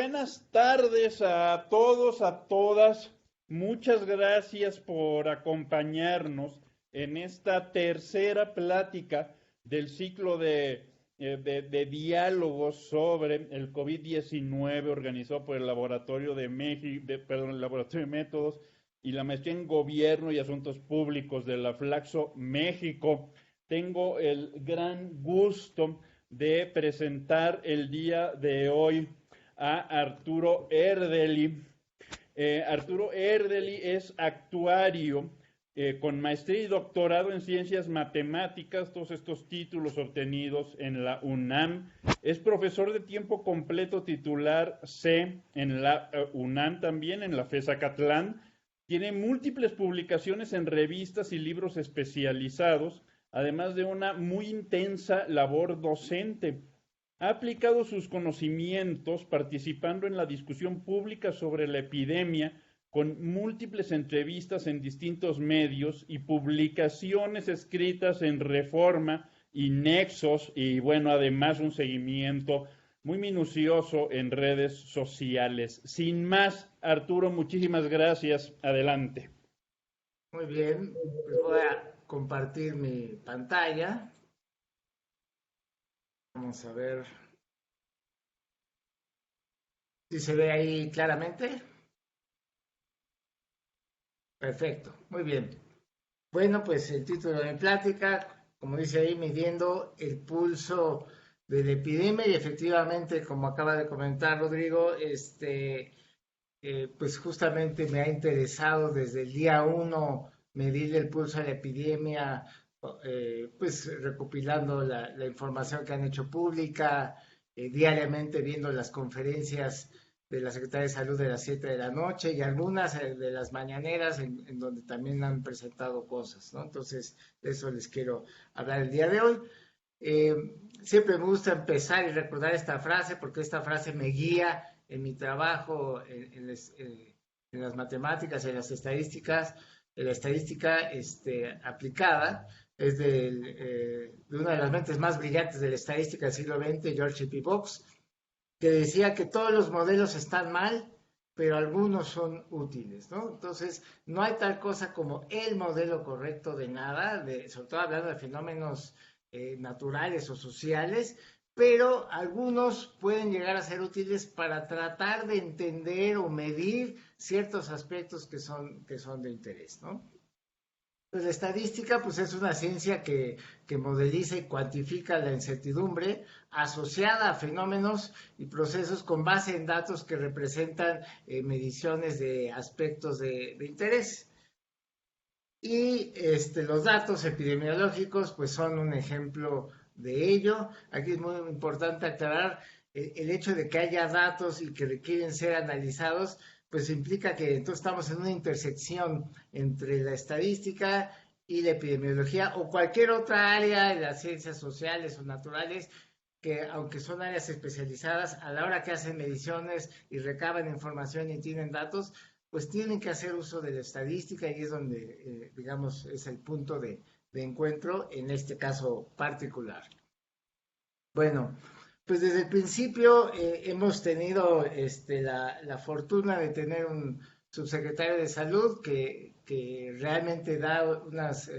buenas tardes a todos, a todas. Muchas gracias por acompañarnos en esta tercera plática del ciclo de diálogos sobre el COVID-19 organizado por el Laboratorio de México, el Laboratorio de Métodos y la Maestría en Gobierno y Asuntos Públicos de la Flaxo México. Tengo el gran gusto de presentar el día de hoy a Arturo Erdely. Arturo Erdely es actuario con maestría y doctorado en ciencias matemáticas, todos estos títulos obtenidos en la UNAM. Es profesor de tiempo completo titular C en la UNAM también, en la FES Acatlán. Tiene múltiples publicaciones en revistas y libros especializados, además de una muy intensa labor docente. Ha aplicado sus conocimientos participando en la discusión pública sobre la epidemia con múltiples entrevistas en distintos medios y publicaciones escritas en Reforma y Nexos y bueno, además un seguimiento muy minucioso en redes sociales. Sin más, Arturo, muchísimas gracias. Adelante. Muy bien, pues voy a compartir mi pantalla. Vamos a ver si se ve ahí claramente. Perfecto, muy bien. Bueno, pues el título de mi plática, como dice ahí, midiendo el pulso de la epidemia y efectivamente, como acaba de comentar Rodrigo, pues justamente me ha interesado desde el día 1 medir el pulso de la epidemia, pues recopilando la información que han hecho pública, diariamente viendo las conferencias de la Secretaría de Salud de las 7 de la noche y algunas de las mañaneras en donde también han presentado cosas, ¿no? Entonces, de eso les quiero hablar el día de hoy. Eh, Siempre me gusta empezar y recordar esta frase porque esta frase me guía en mi trabajo en las matemáticas, en las estadísticas, en la estadística aplicada. Es de una de las mentes más brillantes de la estadística del siglo XX, George P. Box, que decía que todos los modelos están mal, pero algunos son útiles, ¿no? Entonces, no hay tal cosa como el modelo correcto de nada, sobre todo hablando de fenómenos naturales o sociales, pero algunos pueden llegar a ser útiles para tratar de entender o medir ciertos aspectos que son de interés, ¿no? Pues la estadística pues es una ciencia que modeliza y cuantifica la incertidumbre asociada a fenómenos y procesos con base en datos que representan mediciones de aspectos de interés. Y los datos epidemiológicos pues son un ejemplo de ello. Aquí es muy importante aclarar el hecho de que haya datos y que requieren ser analizados, pues implica que entonces estamos en una intersección entre la estadística y la epidemiología o cualquier otra área de las ciencias sociales o naturales que aunque son áreas especializadas, a la hora que hacen mediciones y recaban información y tienen datos, pues tienen que hacer uso de la estadística y es donde, digamos, es el punto de encuentro en este caso particular. Bueno, pues desde el principio hemos tenido la fortuna de tener un subsecretario de salud que realmente da unas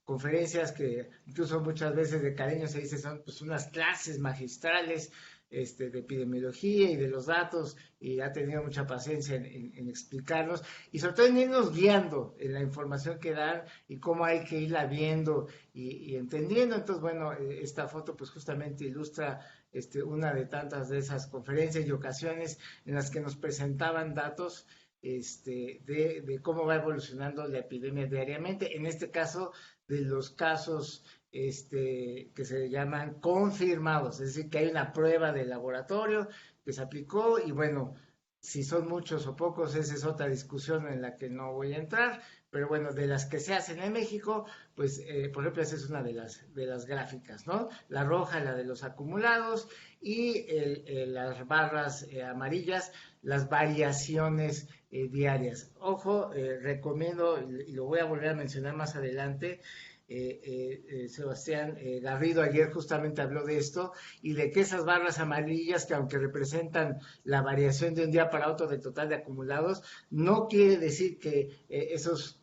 conferencias que incluso muchas veces de cariño se dice son pues unas clases magistrales de epidemiología y de los datos y ha tenido mucha paciencia en explicarnos y sobre todo en irnos guiando en la información que dan y cómo hay que irla viendo y entendiendo. Entonces, bueno, esta foto pues justamente ilustra una de tantas de esas conferencias y ocasiones en las que nos presentaban datos de cómo va evolucionando la epidemia diariamente. En este caso, de los casos que se llaman confirmados, es decir, que hay una prueba de laboratorio que se aplicó y bueno, si son muchos o pocos, esa es otra discusión en la que no voy a entrar, pero bueno, de las que se hacen en México, pues por ejemplo, esa es una de las gráficas, ¿no? La roja, la de los acumulados y las barras amarillas, las variaciones diarias. Ojo, recomiendo, y lo voy a volver a mencionar más adelante, Sebastián Garrido ayer justamente habló de esto y de que esas barras amarillas que aunque representan la variación de un día para otro del total de acumulados, no quiere decir que esos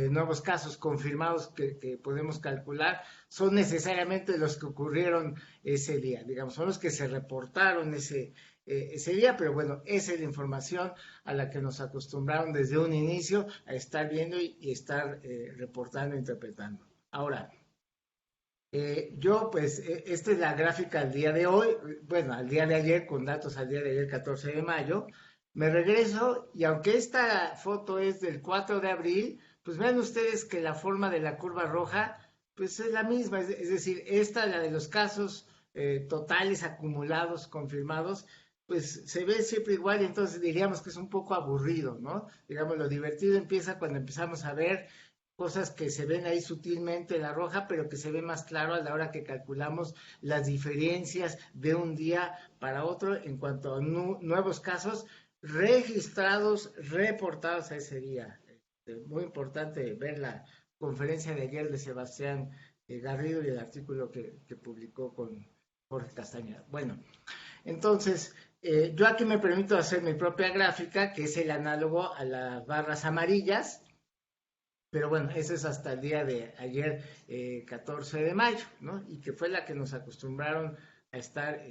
nuevos casos confirmados que podemos calcular son necesariamente los que ocurrieron ese día, digamos, son los que se reportaron ese día, pero bueno, esa es la información a la que nos acostumbraron desde un inicio a estar viendo y estar reportando e interpretando. Ahora, yo pues, esta es la gráfica al día de hoy, bueno, al día de ayer, con datos al día de ayer, 14 de mayo, me regreso y aunque esta foto es del 4 de abril, pues vean ustedes que la forma de la curva roja, pues es la misma, es decir, esta, la de los casos totales acumulados, confirmados, pues se ve siempre igual y entonces diríamos que es un poco aburrido, ¿no? Digamos, lo divertido empieza cuando empezamos a ver cosas que se ven ahí sutilmente en la roja, pero que se ve más claro a la hora que calculamos las diferencias de un día para otro en cuanto a nuevos casos registrados, reportados a ese día. Muy importante ver la conferencia de ayer de Sebastián Garrido y el artículo que publicó con Jorge Castañeda. Bueno, entonces, yo aquí me permito hacer mi propia gráfica, que es el análogo a las barras amarillas, pero bueno, eso es hasta el día de ayer, 14 de mayo, ¿no? Y que fue la que nos acostumbraron a estar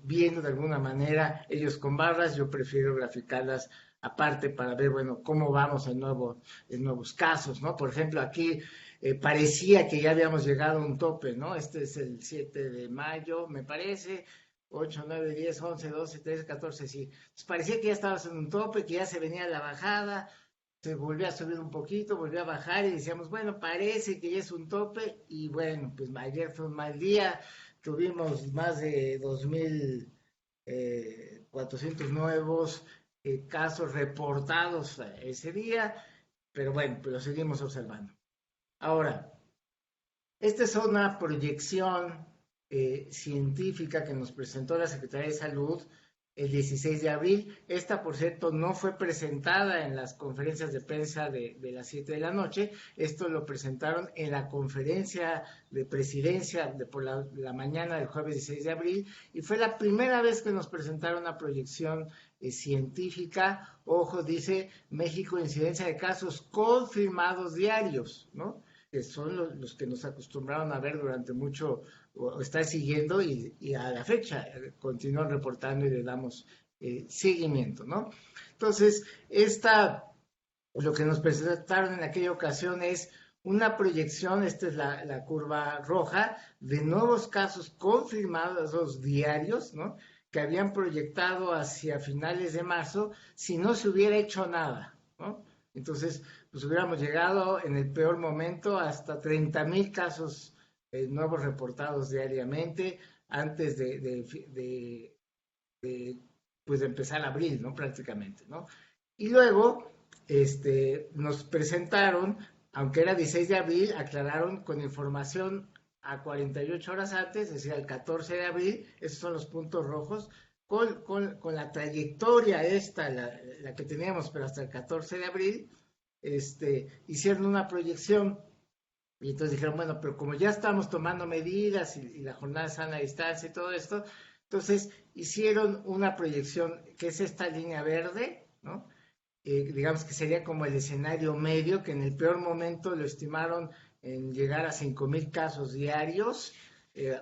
viendo de alguna manera, ellos con barras, yo prefiero graficarlas aparte para ver, bueno, cómo vamos en nuevos casos, ¿no? Por ejemplo, aquí parecía que ya habíamos llegado a un tope, ¿no? Este es el 7 de mayo, me parece, 8, 9, 10, 11, 12, 13, 14, sí. Entonces parecía que ya estabas en un tope, que ya se venía la bajada, se volvió a subir un poquito, volvió a bajar y decíamos, bueno, parece que ya es un tope y bueno, pues ayer fue un mal día, tuvimos más de 2.400 nuevos casos reportados ese día, pero bueno, pues lo seguimos observando. Ahora, esta es una proyección científica que nos presentó la Secretaría de Salud el 16 de abril. Esta, por cierto, no fue presentada en las conferencias de prensa de las 7 de la noche. Esto lo presentaron en la conferencia de presidencia por la mañana del jueves 16 de abril y fue la primera vez que nos presentaron una proyección científica. Ojo, dice México, incidencia de casos confirmados diarios, ¿no? Que son los que nos acostumbraron a ver durante mucho o está siguiendo y a la fecha continúan reportando y le damos seguimiento, ¿no? Entonces, lo que nos presentaron en aquella ocasión es una proyección, esta es la curva roja, de nuevos casos confirmados diarios, ¿no? Que habían proyectado hacia finales de marzo si no se hubiera hecho nada, ¿no? Entonces, pues hubiéramos llegado en el peor momento hasta 30,000 casos nuevos reportados diariamente antes pues de empezar abril, ¿no? Prácticamente, ¿no? Y luego nos presentaron, aunque era 16 de abril, aclararon con información a 48 horas antes, es decir, al 14 de abril, esos son los puntos rojos, con la trayectoria la que teníamos, pero hasta el 14 de abril, hicieron una proyección y entonces dijeron, bueno, pero como ya estamos tomando medidas y la jornada sana a distancia y todo esto, entonces hicieron una proyección que es esta línea verde, ¿no? Digamos que sería como el escenario medio, que en el peor momento lo estimaron en llegar a 5,000 casos diarios.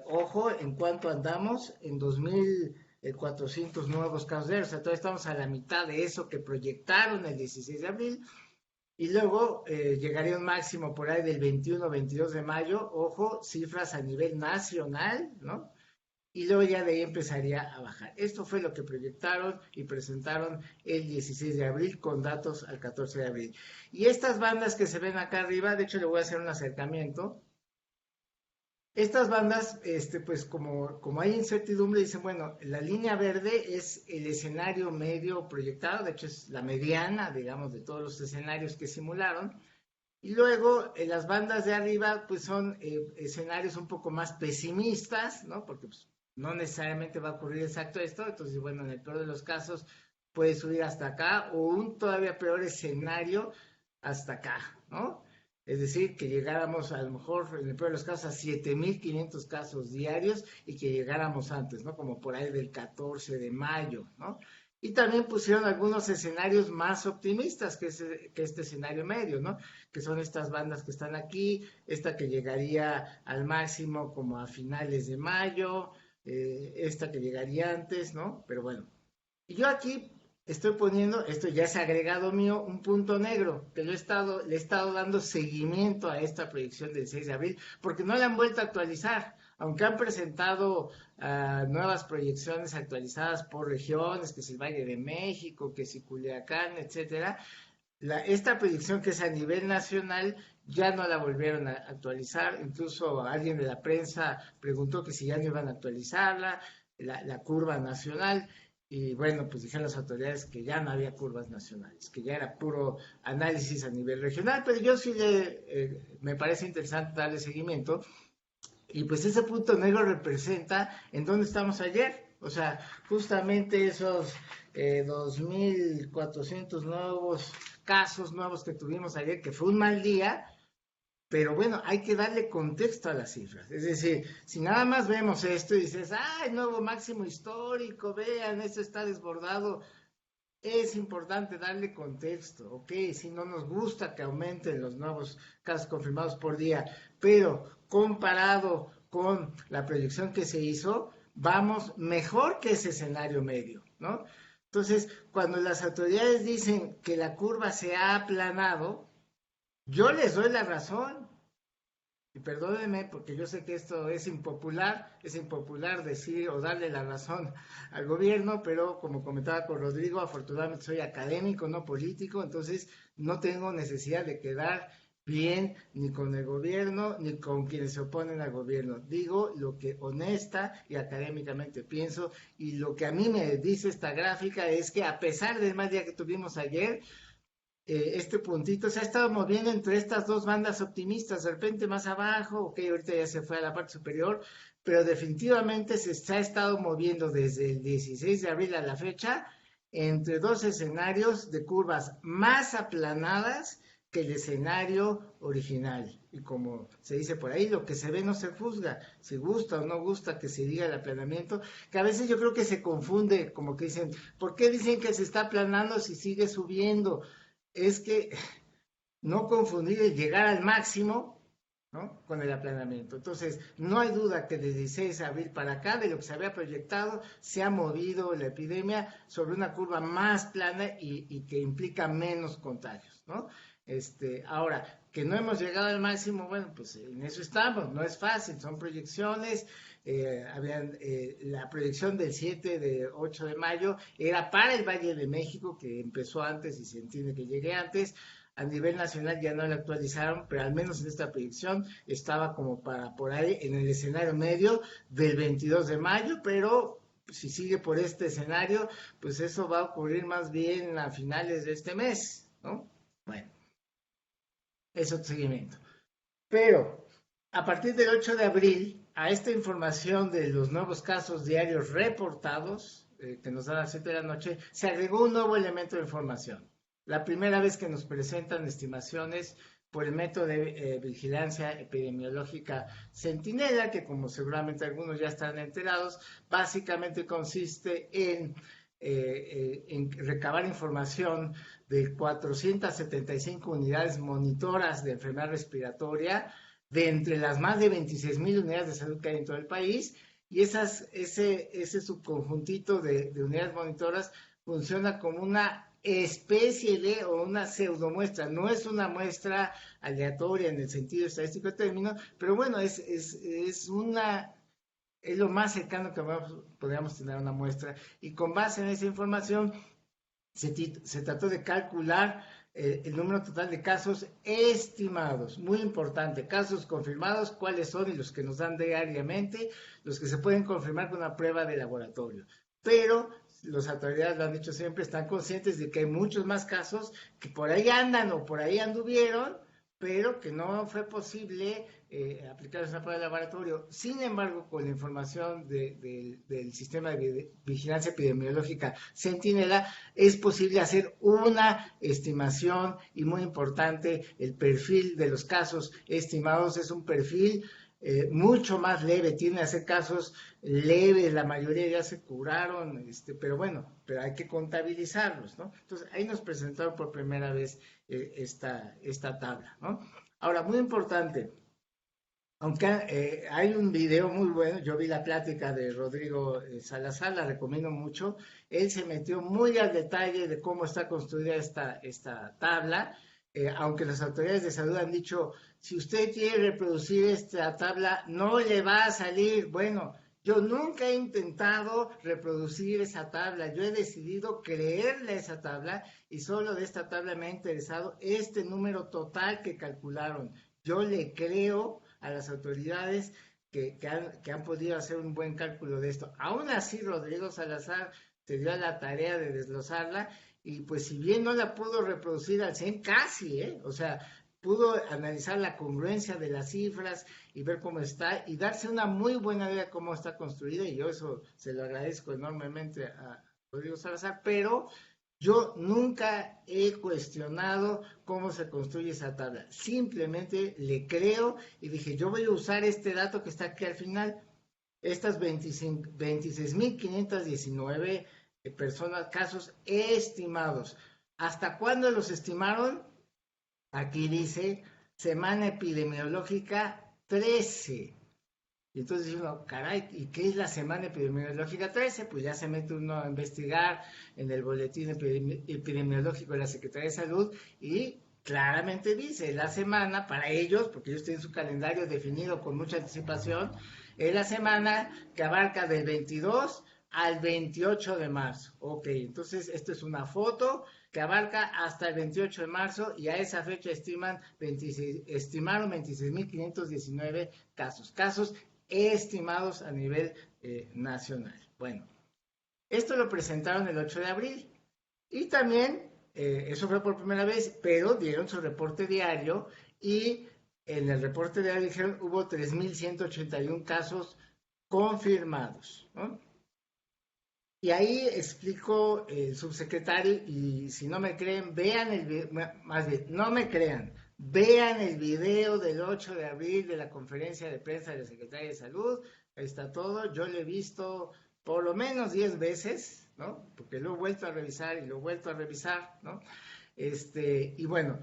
Ojo, en cuanto andamos, en 2.400 nuevos casos diarios, o sea, todavía estamos a la mitad de eso que proyectaron el 16 de abril. Y luego llegaría un máximo por ahí del 21-22 de mayo, ojo, cifras a nivel nacional, ¿no? Y luego ya de ahí empezaría a bajar. Esto fue lo que proyectaron y presentaron el 16 de abril con datos al 14 de abril. Y estas bandas que se ven acá arriba, de hecho le voy a hacer un acercamiento. Estas bandas, pues como hay incertidumbre, dicen, bueno, la línea verde es el escenario medio proyectado, de hecho es la mediana, digamos, de todos los escenarios que simularon, y luego las bandas de arriba, pues son escenarios un poco más pesimistas, ¿no? Porque pues, no necesariamente va a ocurrir exacto esto, entonces, bueno, en el peor de los casos puede subir hasta acá, o un todavía peor escenario hasta acá, ¿no? Es decir, que llegáramos a lo mejor, en el peor de los casos, a 7.500 casos diarios y que llegáramos antes, ¿no? Como por ahí del 14 de mayo, ¿no? Y también pusieron algunos escenarios más optimistas que este escenario medio, ¿no? Que son estas bandas que están aquí, esta que llegaría al máximo como a finales de mayo, esta que llegaría antes, ¿no? Pero bueno, y yo aquí estoy poniendo, esto ya es agregado mío, un punto negro, que le he estado dando seguimiento a esta proyección del 6 de abril, porque no la han vuelto a actualizar, aunque han presentado nuevas proyecciones actualizadas por regiones, que es el Valle de México, que es Culiacán, etcétera. Esta proyección que es a nivel nacional ya no la volvieron a actualizar, incluso alguien de la prensa preguntó que si ya no iban a actualizarla, la curva nacional. Y bueno, pues dijeron las autoridades que ya no había curvas nacionales, que ya era puro análisis a nivel regional, pero yo sí me parece interesante darle seguimiento. Y pues ese punto negro representa en dónde estamos ayer. O sea, justamente esos 2.400 nuevos casos nuevos que tuvimos ayer, que fue un mal día, pero bueno, hay que darle contexto a las cifras. Es decir, si nada más vemos esto y dices, ¡ay, nuevo máximo histórico! Vean, esto está desbordado. Es importante darle contexto, ¿ok? Si no nos gusta que aumenten los nuevos casos confirmados por día, pero comparado con la proyección que se hizo, vamos mejor que ese escenario medio, ¿no? Entonces, cuando las autoridades dicen que la curva se ha aplanado, yo les doy la razón. Y perdónenme porque yo sé que esto es impopular decir o darle la razón al gobierno, pero como comentaba con Rodrigo, afortunadamente soy académico, no político, entonces no tengo necesidad de quedar bien ni con el gobierno ni con quienes se oponen al gobierno. Digo lo que honesta y académicamente pienso, y lo que a mí me dice esta gráfica es que a pesar del mal día que tuvimos ayer, este puntito se ha estado moviendo entre estas dos bandas optimistas, de repente más abajo, ok, ahorita ya se fue a la parte superior, pero definitivamente se ha estado moviendo desde el 16 de abril a la fecha entre dos escenarios de curvas más aplanadas que el escenario original. Y como se dice por ahí, lo que se ve no se juzga, si gusta o no gusta que se diga el aplanamiento, que a veces yo creo que se confunde, como que dicen, ¿por qué dicen que se está aplanando si sigue subiendo? Es que no confundir el llegar al máximo, ¿no?, con el aplanamiento. Entonces, no hay duda que desde 16 de abril para acá, de lo que se había proyectado, se ha movido la epidemia sobre una curva más plana y que implica menos contagios, ¿no? Ahora, que no hemos llegado al máximo, bueno, pues en eso estamos, no es fácil, son proyecciones. La proyección del 8 de mayo era para el Valle de México, que empezó antes y se entiende que llegue antes. A nivel nacional ya no la actualizaron, pero al menos en esta proyección estaba como para por ahí en el escenario medio del 22 de mayo, pero si sigue por este escenario, pues eso va a ocurrir más bien a finales de este mes, ¿no? Bueno, eso es seguimiento. Pero a partir del 8 de abril, a esta información de los nuevos casos diarios reportados, que nos dan a las 7 de la noche, se agregó un nuevo elemento de información. La primera vez que nos presentan estimaciones por el método de vigilancia epidemiológica Centinela, que como seguramente algunos ya están enterados, básicamente consiste en recabar información de 475 unidades monitoras de enfermedad respiratoria, de entre las más de 26,000 unidades de salud que hay en todo el país, y ese subconjuntito de unidades monitoras funciona como una especie de o una pseudomuestra. No es una muestra aleatoria en el sentido estadístico del término, pero bueno, es lo más cercano que podríamos tener una muestra, y con base en esa información se trató de calcular el número total de casos estimados. Muy importante, casos confirmados, cuáles son, y los que nos dan diariamente, los que se pueden confirmar con una prueba de laboratorio. Pero las autoridades lo han dicho siempre, están conscientes de que hay muchos más casos que por ahí andan o por ahí anduvieron, pero que no fue posible aplicar esa prueba de laboratorio. Sin embargo, con la información del sistema de vigilancia epidemiológica Centinela, es posible hacer una estimación, y muy importante, el perfil de los casos estimados es un perfil mucho más leve, tiene que hacer casos leves, la mayoría ya se curaron, pero bueno, pero hay que contabilizarlos, ¿no? Entonces, ahí nos presentaron por primera vez esta tabla, ¿no? Ahora, muy importante, aunque hay un video muy bueno, yo vi la plática de Rodrigo Salazar, la recomiendo mucho, él se metió muy al detalle de cómo está construida esta tabla, aunque las autoridades de salud han dicho, si usted quiere reproducir esta tabla, no le va a salir. Bueno, yo nunca he intentado reproducir esa tabla, yo he decidido creerle a esa tabla y solo de esta tabla me ha interesado este número total que calcularon. Yo le creo a las autoridades que han podido hacer un buen cálculo de esto. Aún así, Rodrigo Salazar se dio a la tarea de desglosarla y pues si bien no la pudo reproducir al 100, casi, o sea, pudo analizar la congruencia de las cifras y ver cómo está y darse una muy buena idea de cómo está construida, y yo eso se lo agradezco enormemente a Rodrigo Salazar, pero yo nunca he cuestionado cómo se construye esa tabla, simplemente le creo y dije, yo voy a usar este dato que está aquí al final, estas 26.519 personas, casos estimados. ¿Hasta cuándo los estimaron? Aquí dice, semana epidemiológica 13. Y entonces uno, caray, ¿y qué es la semana epidemiológica 13? Pues ya se mete uno a investigar en el boletín epidemiológico de la Secretaría de Salud y claramente dice, la semana para ellos, porque ellos tienen su calendario definido con mucha anticipación, es la semana que abarca del 22 al 28 de marzo. Ok, entonces esto es una foto que abarca hasta el 28 de marzo y a esa fecha estimaron 26.519 casos estimados a nivel nacional. Bueno, esto lo presentaron el 8 de abril y también, eso fue por primera vez, pero dieron su reporte diario y en el reporte diario dijeron hubo 3.181 casos confirmados, ¿no? Y ahí explicó el subsecretario, y si no me creen, vean el video, más bien, no me crean, vean el video del 8 de abril de la conferencia de prensa de la Secretaría de Salud, ahí está todo, yo lo he visto por lo menos 10 veces, ¿no? Porque lo he vuelto a revisar y lo he vuelto a revisar, ¿no? Y bueno,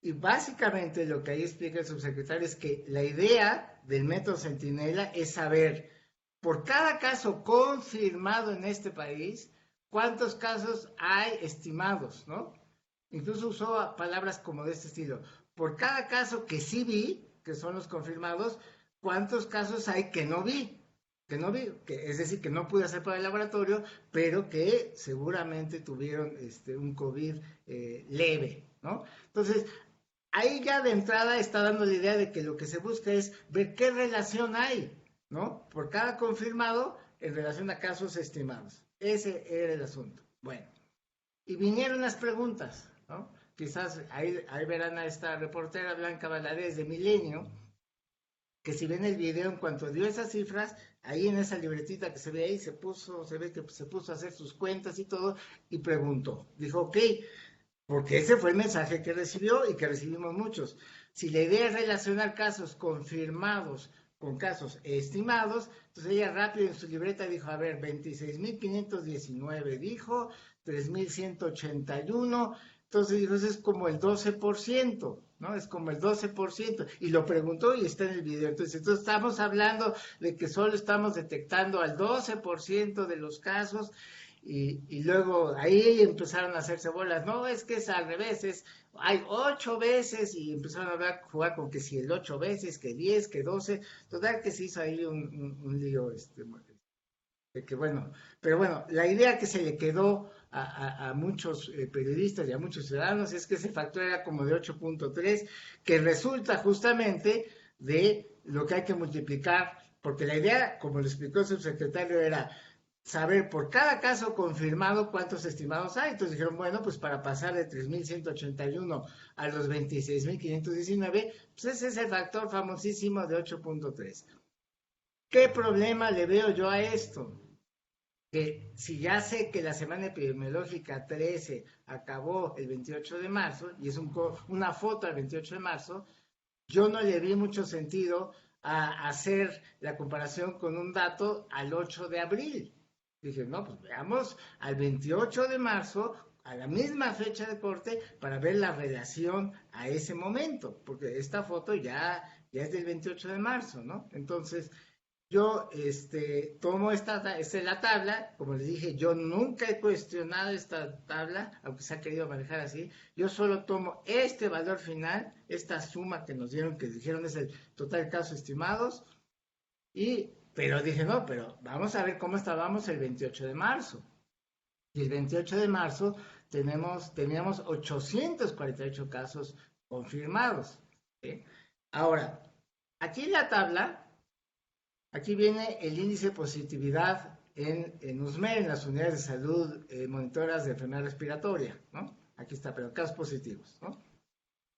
y básicamente lo que ahí explica el subsecretario es que la idea del método Centinela es saber, por cada caso confirmado en este país, ¿cuántos casos hay estimados, no? Incluso usó palabras como de este estilo. Por cada caso que sí vi, que son los confirmados, ¿cuántos casos hay que no vi? Es decir, que no pude hacer para el laboratorio, pero que seguramente tuvieron un COVID leve, ¿no? Entonces, ahí ya de entrada está dando la idea de que lo que se busca es ver qué relación hay, ¿no? Por cada confirmado en relación a casos estimados. Ese era el asunto. Bueno, y vinieron las preguntas, ¿no? Quizás ahí verán a esta reportera Blanca Valadez de Milenio, que si ven el video, en cuanto dio esas cifras, ahí en esa libretita que se ve ahí, se ve que se puso a hacer sus cuentas y todo, y preguntó. Dijo, ok, porque ese fue el mensaje que recibió y que recibimos muchos. Si la idea es relacionar casos confirmados con casos estimados, entonces ella rápido en su libreta dijo, a ver, 26.519 dijo, 3.181, entonces dijo, eso es como el 12%, ¿no? Es como el 12%, y lo preguntó y está en el video. Entonces estamos hablando de que solo estamos detectando al 12% de los casos, y luego ahí empezaron a hacerse bolas, no, es que es al revés, hay 8 veces, y empezaron a jugar con que si el 8 veces, que 10, que 12, total que se hizo ahí un lío, de que bueno, pero bueno, la idea que se le quedó a muchos periodistas y a muchos ciudadanos es que ese factor era como de 8.3, que resulta justamente de lo que hay que multiplicar, porque la idea, como lo explicó el subsecretario, era saber por cada caso confirmado cuántos estimados hay. Entonces dijeron, bueno, pues para pasar de 3.181 a los 26.519, pues ese es el factor famosísimo de 8.3. ¿Qué problema le veo yo a esto? Que si ya sé que la semana epidemiológica 13 acabó el 28 de marzo, y es una foto al 28 de marzo, yo no le vi mucho sentido a hacer la comparación con un dato al 8 de abril. Dije, no, pues veamos al 28 de marzo, a la misma fecha de corte, para ver la relación a ese momento, porque esta foto ya es del 28 de marzo, ¿no? Entonces, yo tomo esta es la tabla, como les dije, yo nunca he cuestionado esta tabla, aunque se ha querido manejar así, yo solo tomo este valor final, esta suma que nos dieron, que dijeron es el total de casos estimados, pero dije, no, pero vamos a ver cómo estábamos el 28 de marzo. Y el 28 de marzo teníamos 848 casos confirmados. ¿Sí? Ahora, aquí en la tabla, aquí viene el índice de positividad en USMER, en las unidades de salud monitoras de enfermedad respiratoria, ¿no? Aquí está, pero casos positivos, ¿no?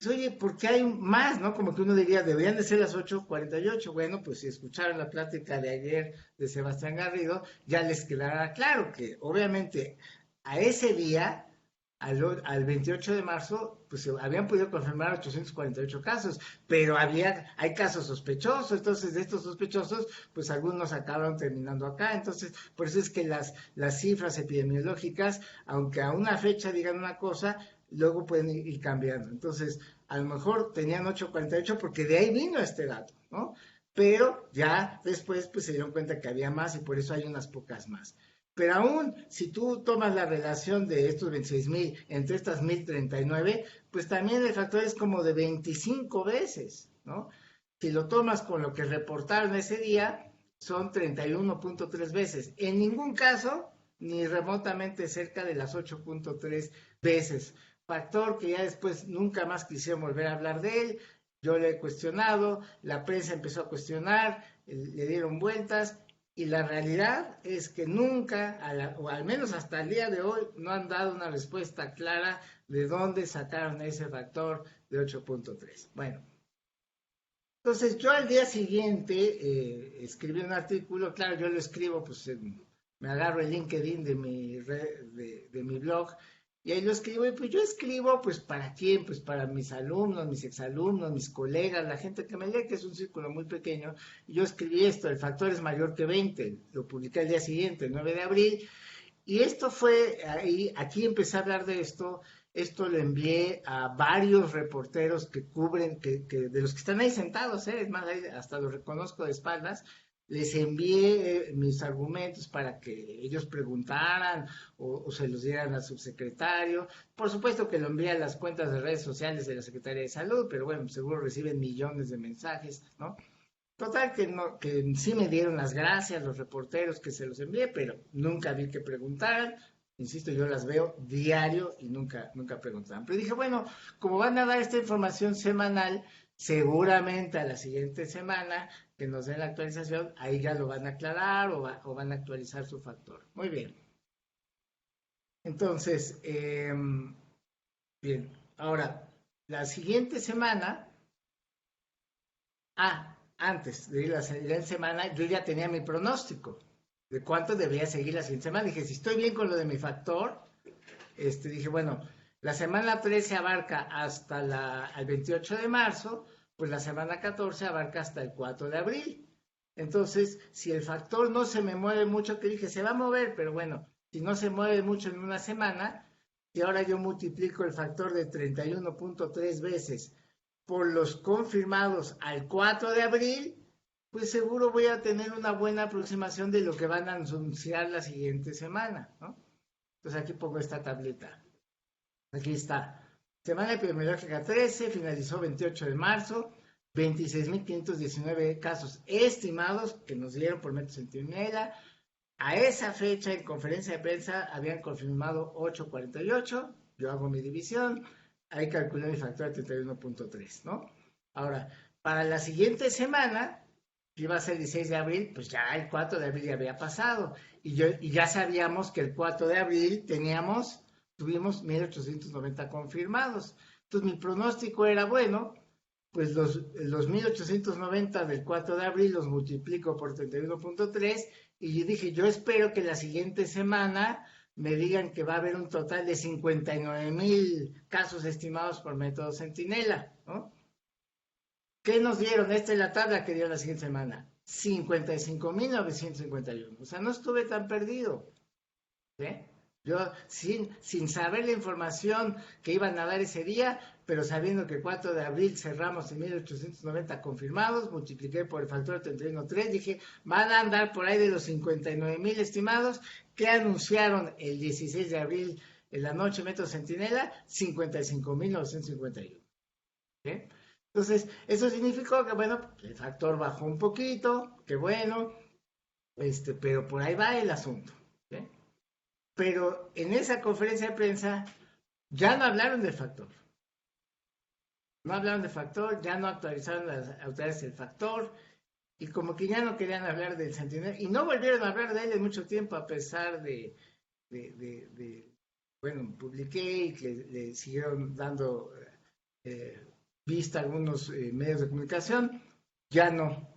Pues, oye, ¿por qué hay más, no? Como que uno diría, deberían de ser las 8:48. Bueno, pues si escucharon la plática de ayer de Sebastián Garrido, ya les quedará claro que obviamente a ese día, al 28 de marzo, pues se habían podido confirmar 848 casos, pero hay casos sospechosos, entonces de estos sospechosos, pues algunos acabaron terminando acá, entonces por eso es que las cifras epidemiológicas, aunque a una fecha digan una cosa, luego pueden ir cambiando. Entonces, a lo mejor tenían 848 porque de ahí vino este dato, ¿no? Pero ya después pues se dieron cuenta que había más y por eso hay unas pocas más. Pero aún si tú tomas la relación de estos 26.000 entre estas 1.039, pues también el factor es como de 25 veces, ¿no? Si lo tomas con lo que reportaron ese día, son 31.3 veces. En ningún caso, ni remotamente cerca de las 8.3 veces. Factor que ya después nunca más quisieron volver a hablar de él. Yo le he cuestionado, la prensa empezó a cuestionar, le dieron vueltas y la realidad es que nunca, o al menos hasta el día de hoy, no han dado una respuesta clara de dónde sacaron ese factor de 8.3. Bueno, entonces yo al día siguiente escribí un artículo, claro, yo lo escribo, pues me agarro el LinkedIn de mi blog y ahí lo escribo, y pues yo escribo, pues ¿para quién? Pues para mis alumnos, mis exalumnos, mis colegas, la gente que me lee, que es un círculo muy pequeño. Y yo escribí esto, el factor es mayor que 20, lo publiqué el día siguiente, el 9 de abril, y esto fue, aquí empecé a hablar de esto lo envié a varios reporteros que cubren, de los que están ahí sentados, es más, hasta los reconozco de espaldas, les envié mis argumentos para que ellos preguntaran o se los dieran al subsecretario. Por supuesto que lo envié a las cuentas de redes sociales de la Secretaría de Salud, pero bueno, seguro reciben millones de mensajes, ¿no? Total que sí me dieron las gracias los reporteros que se los envié, pero nunca vi que preguntaran. Insisto, yo las veo diario y nunca preguntaban. Pero dije, bueno, como van a dar esta información semanal, seguramente a la siguiente semana que nos den la actualización, ahí ya lo van a aclarar o van a actualizar su factor. Muy bien. Entonces, bien, ahora, la siguiente semana, antes de ir la siguiente semana, yo ya tenía mi pronóstico de cuánto debía seguir la siguiente semana. Dije, si estoy bien con lo de mi factor, dije, bueno, la semana 13 abarca hasta el 28 de marzo, pues la semana 14 abarca hasta el 4 de abril. Entonces, si el factor no se me mueve mucho, que dije, se va a mover, pero bueno, si no se mueve mucho en una semana, y ahora yo multiplico el factor de 31.3 veces por los confirmados al 4 de abril, pues seguro voy a tener una buena aproximación de lo que van a anunciar la siguiente semana, ¿no? Entonces aquí pongo esta tableta. Aquí está. Semana epidemiológica 13, finalizó 28 de marzo, 26.519 casos estimados que nos dieron por metro centinela. A esa fecha, en conferencia de prensa, habían confirmado 848. Yo hago mi división. Ahí calculé mi factor de 31.3, ¿no? Ahora, para la siguiente semana, que iba a ser el 16 de abril, pues ya el 4 de abril ya había pasado. Y ya sabíamos que el 4 de abril tuvimos 1,890 confirmados. Entonces mi pronóstico era, bueno, pues los 1,890 del 4 de abril los multiplico por 31.3 y yo dije, yo espero que la siguiente semana me digan que va a haber un total de 59,000 casos estimados por método Centinela, ¿no? ¿Qué nos dieron? Esta es la tabla que dio la siguiente semana. 55,951. O sea, no estuve tan perdido. ¿Sí? Yo, sin saber la información que iban a dar ese día, pero sabiendo que el 4 de abril cerramos en 1,890 confirmados, multipliqué por el factor de 31.3, dije, van a andar por ahí de los 59,000 estimados que anunciaron el 16 de abril en la noche Metro Centinela, 55,951. ¿Sí? Entonces, eso significó que, bueno, el factor bajó un poquito, que bueno, pero por ahí va el asunto. ¿Sí? Pero en esa conferencia de prensa ya no hablaron del factor. No hablaron del factor, ya no actualizaron las autoridades del factor, y como que ya no querían hablar del Centinela, y no volvieron a hablar de él en mucho tiempo, a pesar bueno, publiqué y que le siguieron dando vista a algunos medios de comunicación, ya no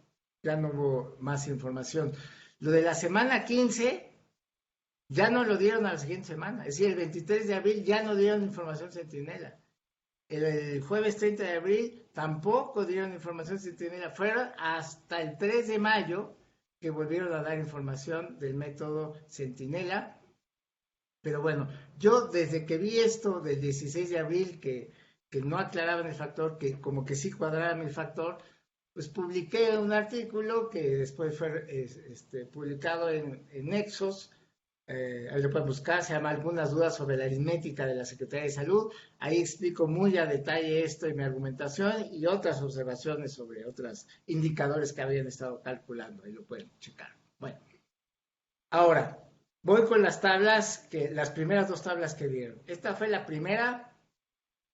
hubo más información. Lo de la semana 15 ya no lo dieron a la siguiente semana, es decir, el 23 de abril ya no dieron información Centinela. El jueves 30 de abril tampoco dieron información Centinela, fueron hasta el 3 de mayo que volvieron a dar información del método Centinela. Pero bueno, yo desde que vi esto del 16 de abril, que no aclaraban el factor, que como que sí cuadraban el factor, pues publiqué un artículo que después fue publicado en Nexos. Ahí lo pueden buscar, se llama Algunas dudas sobre la aritmética de la Secretaría de Salud. Ahí explico muy a detalle esto y mi argumentación y otras observaciones sobre otros indicadores que habían estado calculando. Ahí lo pueden checar. Bueno, ahora voy con las primeras dos tablas que vieron. Esta fue la primera,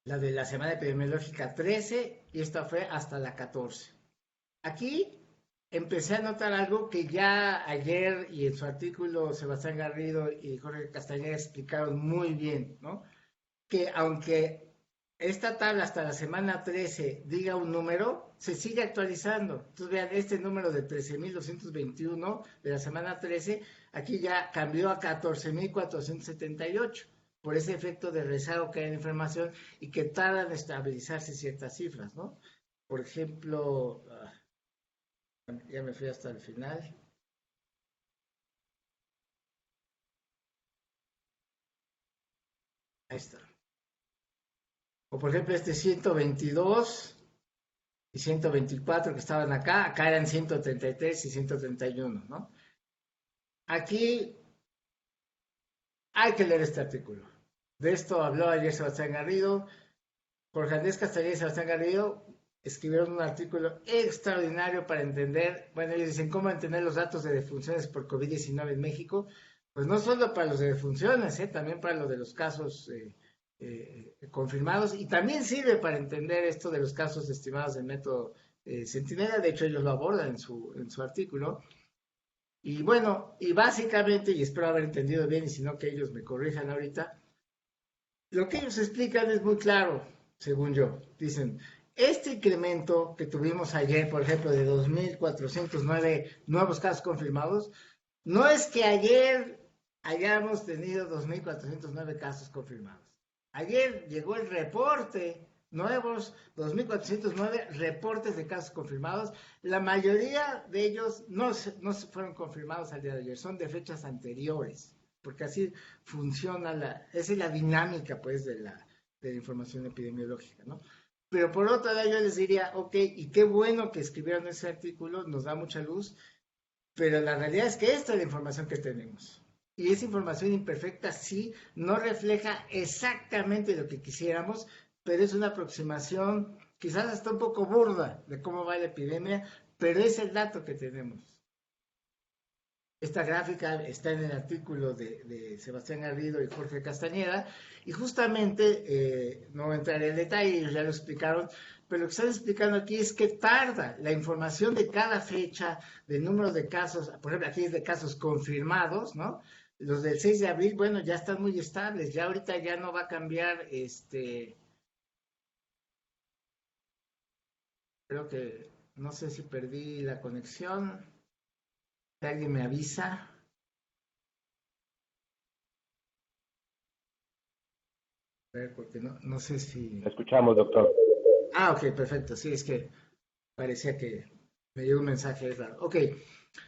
la de la semana epidemiológica 13, y esta fue hasta la 14. Aquí empecé a notar algo que ya ayer y en su artículo Sebastián Garrido y Jorge Castañeda explicaron muy bien, ¿no? Que aunque esta tabla hasta la semana 13 diga un número, se sigue actualizando. Entonces vean, este número de 13,221 de la semana 13, aquí ya cambió a 14,478 por ese efecto de rezago que hay en información y que tardan en estabilizarse ciertas cifras, ¿no? Por ejemplo, ya me fui hasta el final. Ahí está. O por ejemplo este 122 y 124 que estaban acá eran 133 y 131, ¿no? Aquí hay que leer este artículo. De esto habló ayer Sebastián Garrido. Jorge Andrés Castañeda y Sebastián Garrido escribieron un artículo extraordinario para entender, bueno, ellos dicen cómo entender los datos de defunciones por COVID-19 en México, pues no solo para los de defunciones, también para los de los casos confirmados, y también sirve para entender esto de los casos estimados del método Centinela. De hecho ellos lo abordan en su artículo, y bueno, y básicamente, y espero haber entendido bien, y si no que ellos me corrijan ahorita, lo que ellos explican es muy claro, según yo. Dicen, este incremento que tuvimos ayer, por ejemplo, de 2,409 nuevos casos confirmados, no es que ayer hayamos tenido 2,409 casos confirmados. Ayer llegó el reporte, nuevos 2,409 reportes de casos confirmados. La mayoría de ellos no fueron confirmados al día de ayer, son de fechas anteriores, porque así funciona esa es la dinámica, pues, de la información epidemiológica, ¿no? Pero por otro lado yo les diría, ok, y qué bueno que escribieron ese artículo, nos da mucha luz, pero la realidad es que esta es la información que tenemos. Y esa información imperfecta sí no refleja exactamente lo que quisiéramos, pero es una aproximación quizás hasta un poco burda de cómo va la epidemia, pero es el dato que tenemos. Esta gráfica está en el artículo de Sebastián Garrido y Jorge Castañeda, y justamente, no entraré en detalle, ellos ya lo explicaron, pero lo que están explicando aquí es que tarda la información de cada fecha, del número de casos, por ejemplo, aquí es de casos confirmados, ¿no? Los del 6 de abril, bueno, ya están muy estables, ya ahorita ya no va a cambiar, creo que, no sé si perdí la conexión, si alguien me avisa. A ver, porque no sé si... Escuchamos, doctor. Ah, ok, perfecto, sí, es que parecía que me llegó un mensaje raro. Ok,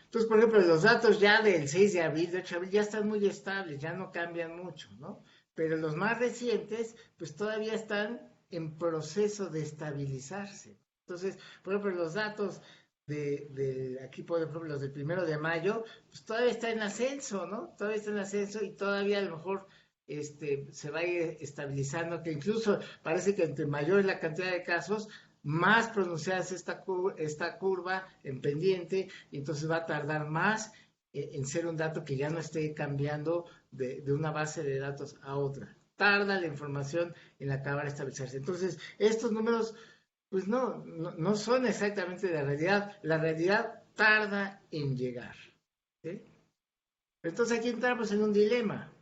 entonces, por ejemplo, los datos ya del 6 de abril, de 8 de abril, ya están muy estables, ya no cambian mucho, ¿no? Pero los más recientes, pues todavía están en proceso de estabilizarse. Entonces, por ejemplo, los datos aquí, por ejemplo, los del 1 de mayo, pues todavía está en ascenso, ¿no? Todavía está en ascenso y todavía a lo mejor se va a ir estabilizando, que incluso parece que entre mayor es la cantidad de casos, más pronunciada es esta curva en pendiente, y entonces va a tardar más en ser un dato que ya no esté cambiando de una base de datos a otra. Tarda la información en acabar de estabilizarse. Entonces, estos números, pues no son exactamente la realidad tarda en llegar. ¿Sí? Entonces aquí entramos en un dilema.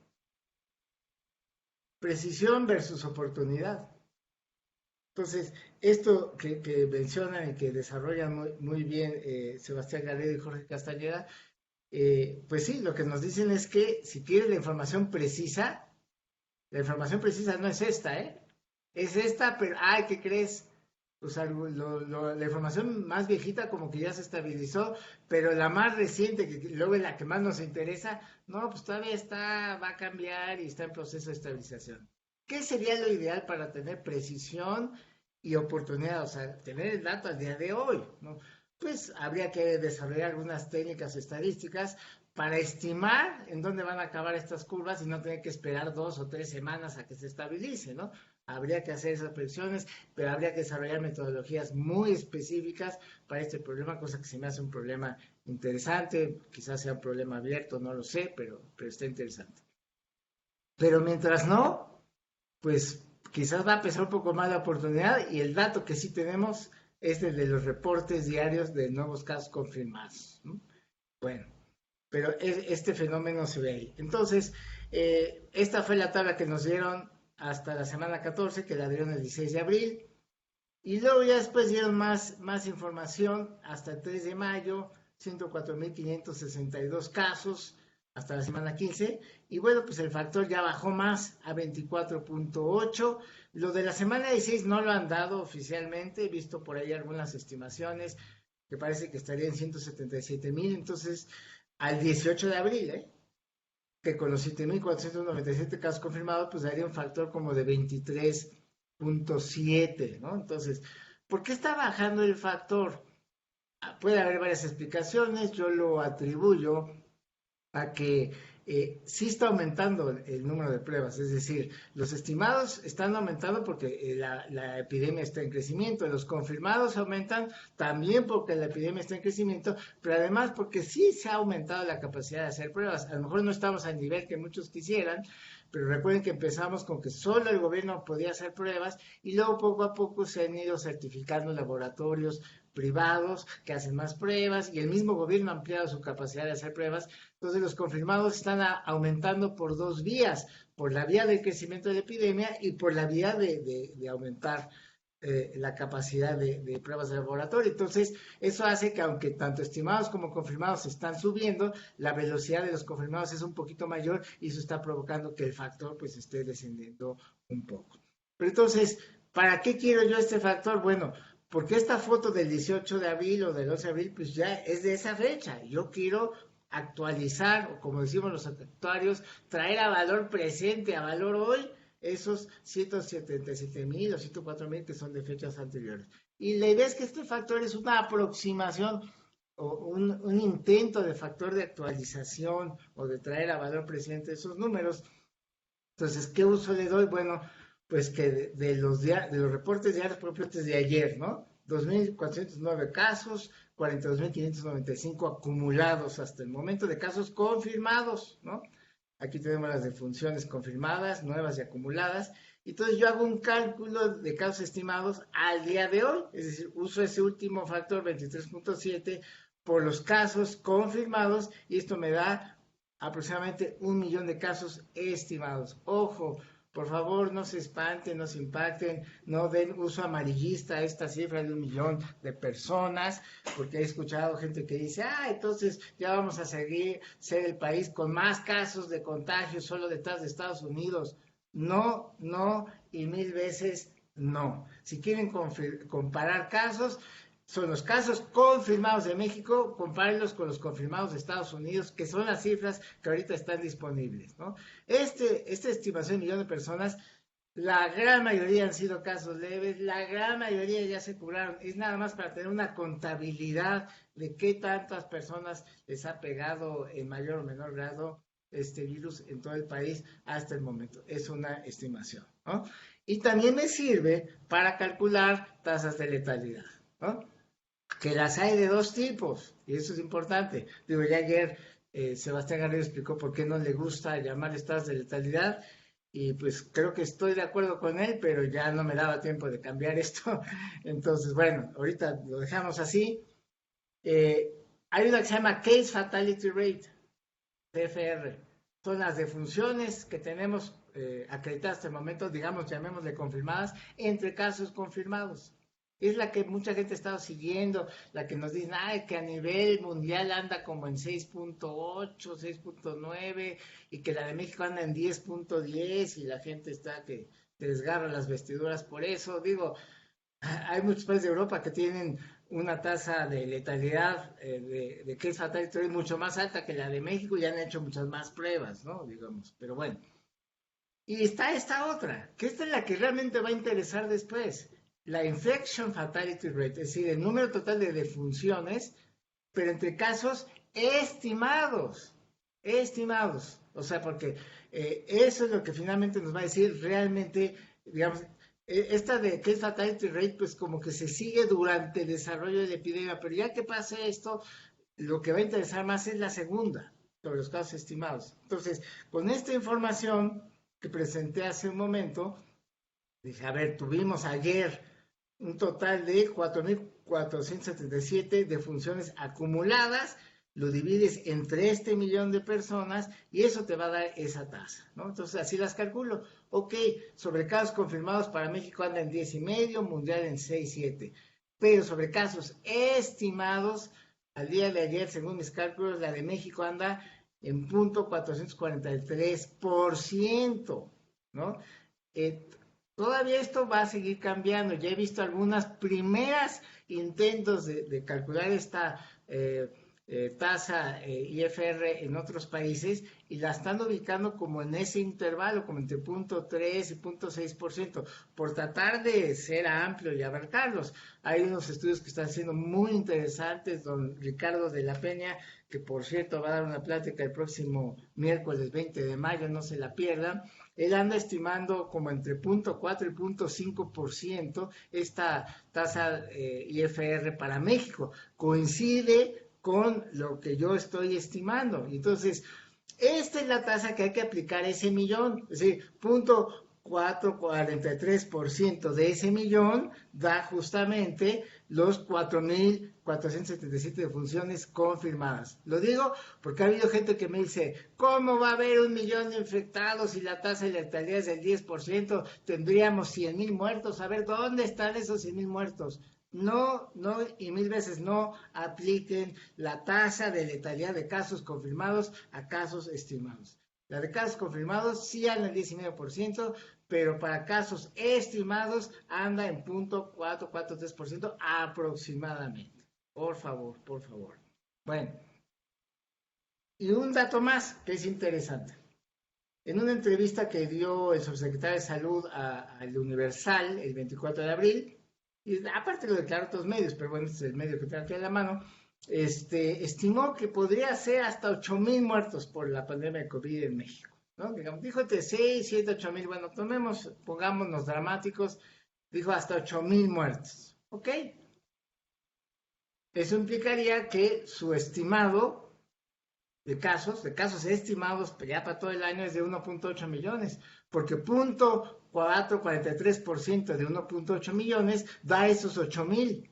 Precisión versus oportunidad. Entonces, esto que mencionan y que desarrollan muy bien Sebastián Galedo y Jorge Castañeda, pues sí, lo que nos dicen es que si quieres la información precisa no es esta, ¿eh? Es esta, pero, ay, ¿qué crees? O sea, la información más viejita como que ya se estabilizó, pero la más reciente, que luego es la que más nos interesa, no, pues todavía va a cambiar y está en proceso de estabilización. ¿Qué sería lo ideal para tener precisión y oportunidad? O sea, tener el dato al día de hoy, ¿no? Pues habría que desarrollar algunas técnicas estadísticas para estimar en dónde van a acabar estas curvas y no tener que esperar 2 o 3 semanas a que se estabilice, ¿no? Habría que hacer esas predicciones, pero habría que desarrollar metodologías muy específicas para este problema, cosa que se me hace un problema interesante, quizás sea un problema abierto, no lo sé, pero está interesante. Pero mientras no, pues quizás va a pesar un poco más la oportunidad, y el dato que sí tenemos es el de los reportes diarios de nuevos casos confirmados, ¿no? Bueno, pero este fenómeno se ve ahí. Entonces, esta fue la tabla que nos dieron hasta la semana 14, que la dieron el 16 de abril, y luego ya después dieron más información hasta el 3 de mayo, 104.562 casos hasta la semana 15, y bueno, pues el factor ya bajó más a 24.8. Lo de la semana 16 no lo han dado oficialmente, he visto por ahí algunas estimaciones que parece que estaría en 177.000, entonces al 18 de abril, que con los 7.497 casos confirmados, pues daría un factor como de 23.7, ¿no? Entonces, ¿por qué está bajando el factor? Puede haber varias explicaciones, yo lo atribuyo a que sí está aumentando el número de pruebas, es decir, los estimados están aumentando porque la epidemia está en crecimiento, los confirmados aumentan también porque la epidemia está en crecimiento, pero además porque sí se ha aumentado la capacidad de hacer pruebas. A lo mejor no estamos al nivel que muchos quisieran, pero recuerden que empezamos con que solo el gobierno podía hacer pruebas, y luego poco a poco se han ido certificando laboratorios privados que hacen más pruebas, y el mismo gobierno ha ampliado su capacidad de hacer pruebas. Entonces los confirmados están aumentando por dos vías: por la vía del crecimiento de la epidemia y por la vía de aumentar la capacidad de pruebas de laboratorio. Entonces, eso hace que, aunque tanto estimados como confirmados están subiendo, la velocidad de los confirmados es un poquito mayor, y eso está provocando que el factor pues esté descendiendo un poco. Pero entonces, ¿para qué quiero yo este factor? Bueno, porque esta foto del 18 de abril o del 11 de abril pues ya es de esa fecha. Yo quiero actualizar, o como decimos los actuarios, traer a valor presente, a valor hoy, esos 177.000 o 104.000 que son de fechas anteriores. Y la idea es que este factor es una aproximación o un intento de factor de actualización o de traer a valor presente esos números. Entonces, ¿qué uso le doy? Bueno, pues que de los reportes diarios propios de ayer, ¿no? 2.409 casos, 42.595 acumulados hasta el momento de casos confirmados, ¿no? Aquí tenemos las defunciones confirmadas, nuevas y acumuladas, Entonces yo hago un cálculo de casos estimados al día de hoy, es decir, uso ese último factor 23.7 por los casos confirmados y esto me da aproximadamente 1 millón de casos estimados. Ojo, por favor, no se espanten, no se impacten, no den uso amarillista a esta cifra de 1 millón de personas, porque he escuchado gente que dice, entonces ya vamos a seguir ser el país con más casos de contagio solo detrás de Estados Unidos. No, no y 1000 veces no. Si quieren comparar casos, son los casos confirmados de México, compárenlos con los confirmados de Estados Unidos, que son las cifras que ahorita están disponibles, ¿no? Esta estimación de 1 millón de personas, la gran mayoría han sido casos leves, la gran mayoría ya se curaron, es nada más para tener una contabilidad de qué tantas personas les ha pegado en mayor o menor grado este virus en todo el país hasta el momento. Es una estimación, ¿no? Y también me sirve para calcular tasas de letalidad, ¿no? Que las hay de dos tipos, y eso es importante. Digo, ya ayer Sebastián Garrido explicó por qué no le gusta llamar tasas de letalidad, y pues creo que estoy de acuerdo con él, pero ya no me daba tiempo de cambiar esto. Entonces, bueno, ahorita lo dejamos así. Hay una que se llama Case Fatality Rate, CFR. Son las defunciones que tenemos acreditadas hasta el momento, digamos, llamémosle confirmadas, entre casos confirmados. Es la que mucha gente ha estado siguiendo, la que nos dicen, que a nivel mundial anda como en 6.8, 6.9, y que la de México anda en 10.10, y la gente está que desgarra las vestiduras por eso. Digo, hay muchos países de Europa que tienen una tasa de letalidad de case fatality mucho más alta que la de México y han hecho muchas más pruebas, ¿no? Digamos, pero bueno. Y está esta otra, que esta es la que realmente va a interesar después. La infection fatality rate, es decir, el número total de defunciones, pero entre casos estimados, o sea, porque eso es lo que finalmente nos va a decir realmente, digamos, esta de case fatality rate, pues como que se sigue durante el desarrollo de la epidemia, pero ya que pase esto, lo que va a interesar más es la segunda, sobre los casos estimados. Entonces, con esta información que presenté hace un momento, dije, a ver, tuvimos ayer un total de 4.477 defunciones acumuladas, lo divides entre 1 millón de personas y eso te va a dar esa tasa, ¿no? Entonces así las calculo. Ok, sobre casos confirmados para México anda en 10.5, mundial en 6.7, pero sobre casos estimados, al día de ayer, según mis cálculos, la de México anda en 0.443%, ¿no? Todavía esto va a seguir cambiando. Ya he visto algunas primeras intentos de calcular esta tasa IFR en otros países y la están ubicando como en ese intervalo, como entre 0.3 y 0.6%, por tratar de ser amplio y abarcarlos. Hay unos estudios que están siendo muy interesantes, don Ricardo de la Peña, que por cierto va a dar una plática el próximo miércoles 20 de mayo, no se la pierdan. Él anda estimando como entre 0.4 y 0.5% esta tasa IFR para México. Coincide con lo que yo estoy estimando. Entonces, esta es la tasa que hay que aplicar a ese millón. Es decir, 0.443% de ese millón da justamente los 4.477 defunciones confirmadas. Lo digo porque ha habido gente que me dice, ¿cómo va a haber 1 millón de infectados y la tasa de letalidad es del 10%? Tendríamos 100,000 muertos. A ver, ¿dónde están esos 100,000 muertos? No, y 1000 veces no apliquen la tasa de letalidad de casos confirmados a casos estimados. La de casos confirmados sí anda en 10,5%, pero para casos estimados anda en 0.443% aproximadamente. Por favor, por favor. Bueno, y un dato más que es interesante. En una entrevista que dio el subsecretario de Salud al Universal el 24 de abril, y aparte lo declaró otros medios, pero bueno, este es el medio que tengo aquí a la mano, estimó que podría ser hasta 8,000 muertos por la pandemia de COVID en México, ¿no? Digamos, dijo entre 6, 7, 8,000, bueno, pongámonos dramáticos, dijo hasta 8,000 muertos, ¿ok? Eso implicaría que su estimado de casos estimados ya para todo el año es de 1.8 millones, porque 0.443% de 1.8 millones da esos 8,000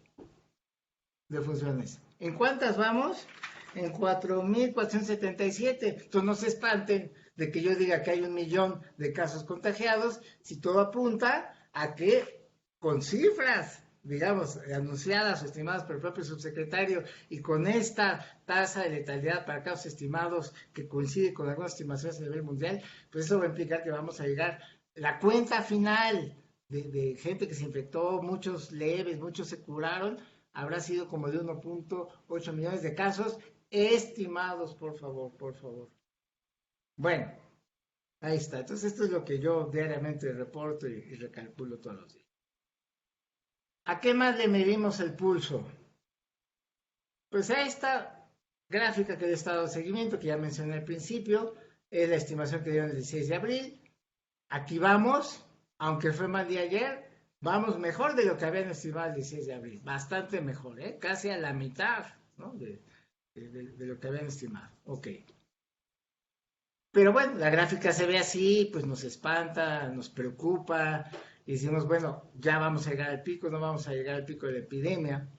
defunciones. ¿En cuántas vamos? En 4,477. Entonces no se espanten de que yo diga que hay 1 millón de casos contagiados, si todo apunta a que con cifras, digamos, anunciadas o estimadas por el propio subsecretario y con esta tasa de letalidad para casos estimados que coincide con algunas estimaciones a nivel mundial, pues eso va a implicar que vamos a llegar, la cuenta final de gente que se infectó, muchos leves, muchos se curaron, habrá sido como de 1.8 millones de casos estimados, por favor, por favor. Bueno, ahí está. Entonces esto es lo que yo diariamente reporto y recalculo todos los días. ¿A qué más le medimos el pulso? Pues a esta gráfica que le he estado de seguimiento, que ya mencioné al principio, es la estimación que dieron el 16 de abril. Aquí vamos, aunque fue mal día ayer, vamos mejor de lo que habían estimado el 16 de abril. Bastante mejor, ¿eh? Casi a la mitad, ¿no? de lo que habían estimado. Ok. Pero bueno, la gráfica se ve así, pues nos espanta, nos preocupa, y decimos, bueno, ya vamos a llegar al pico, no vamos a llegar al pico de la epidemia.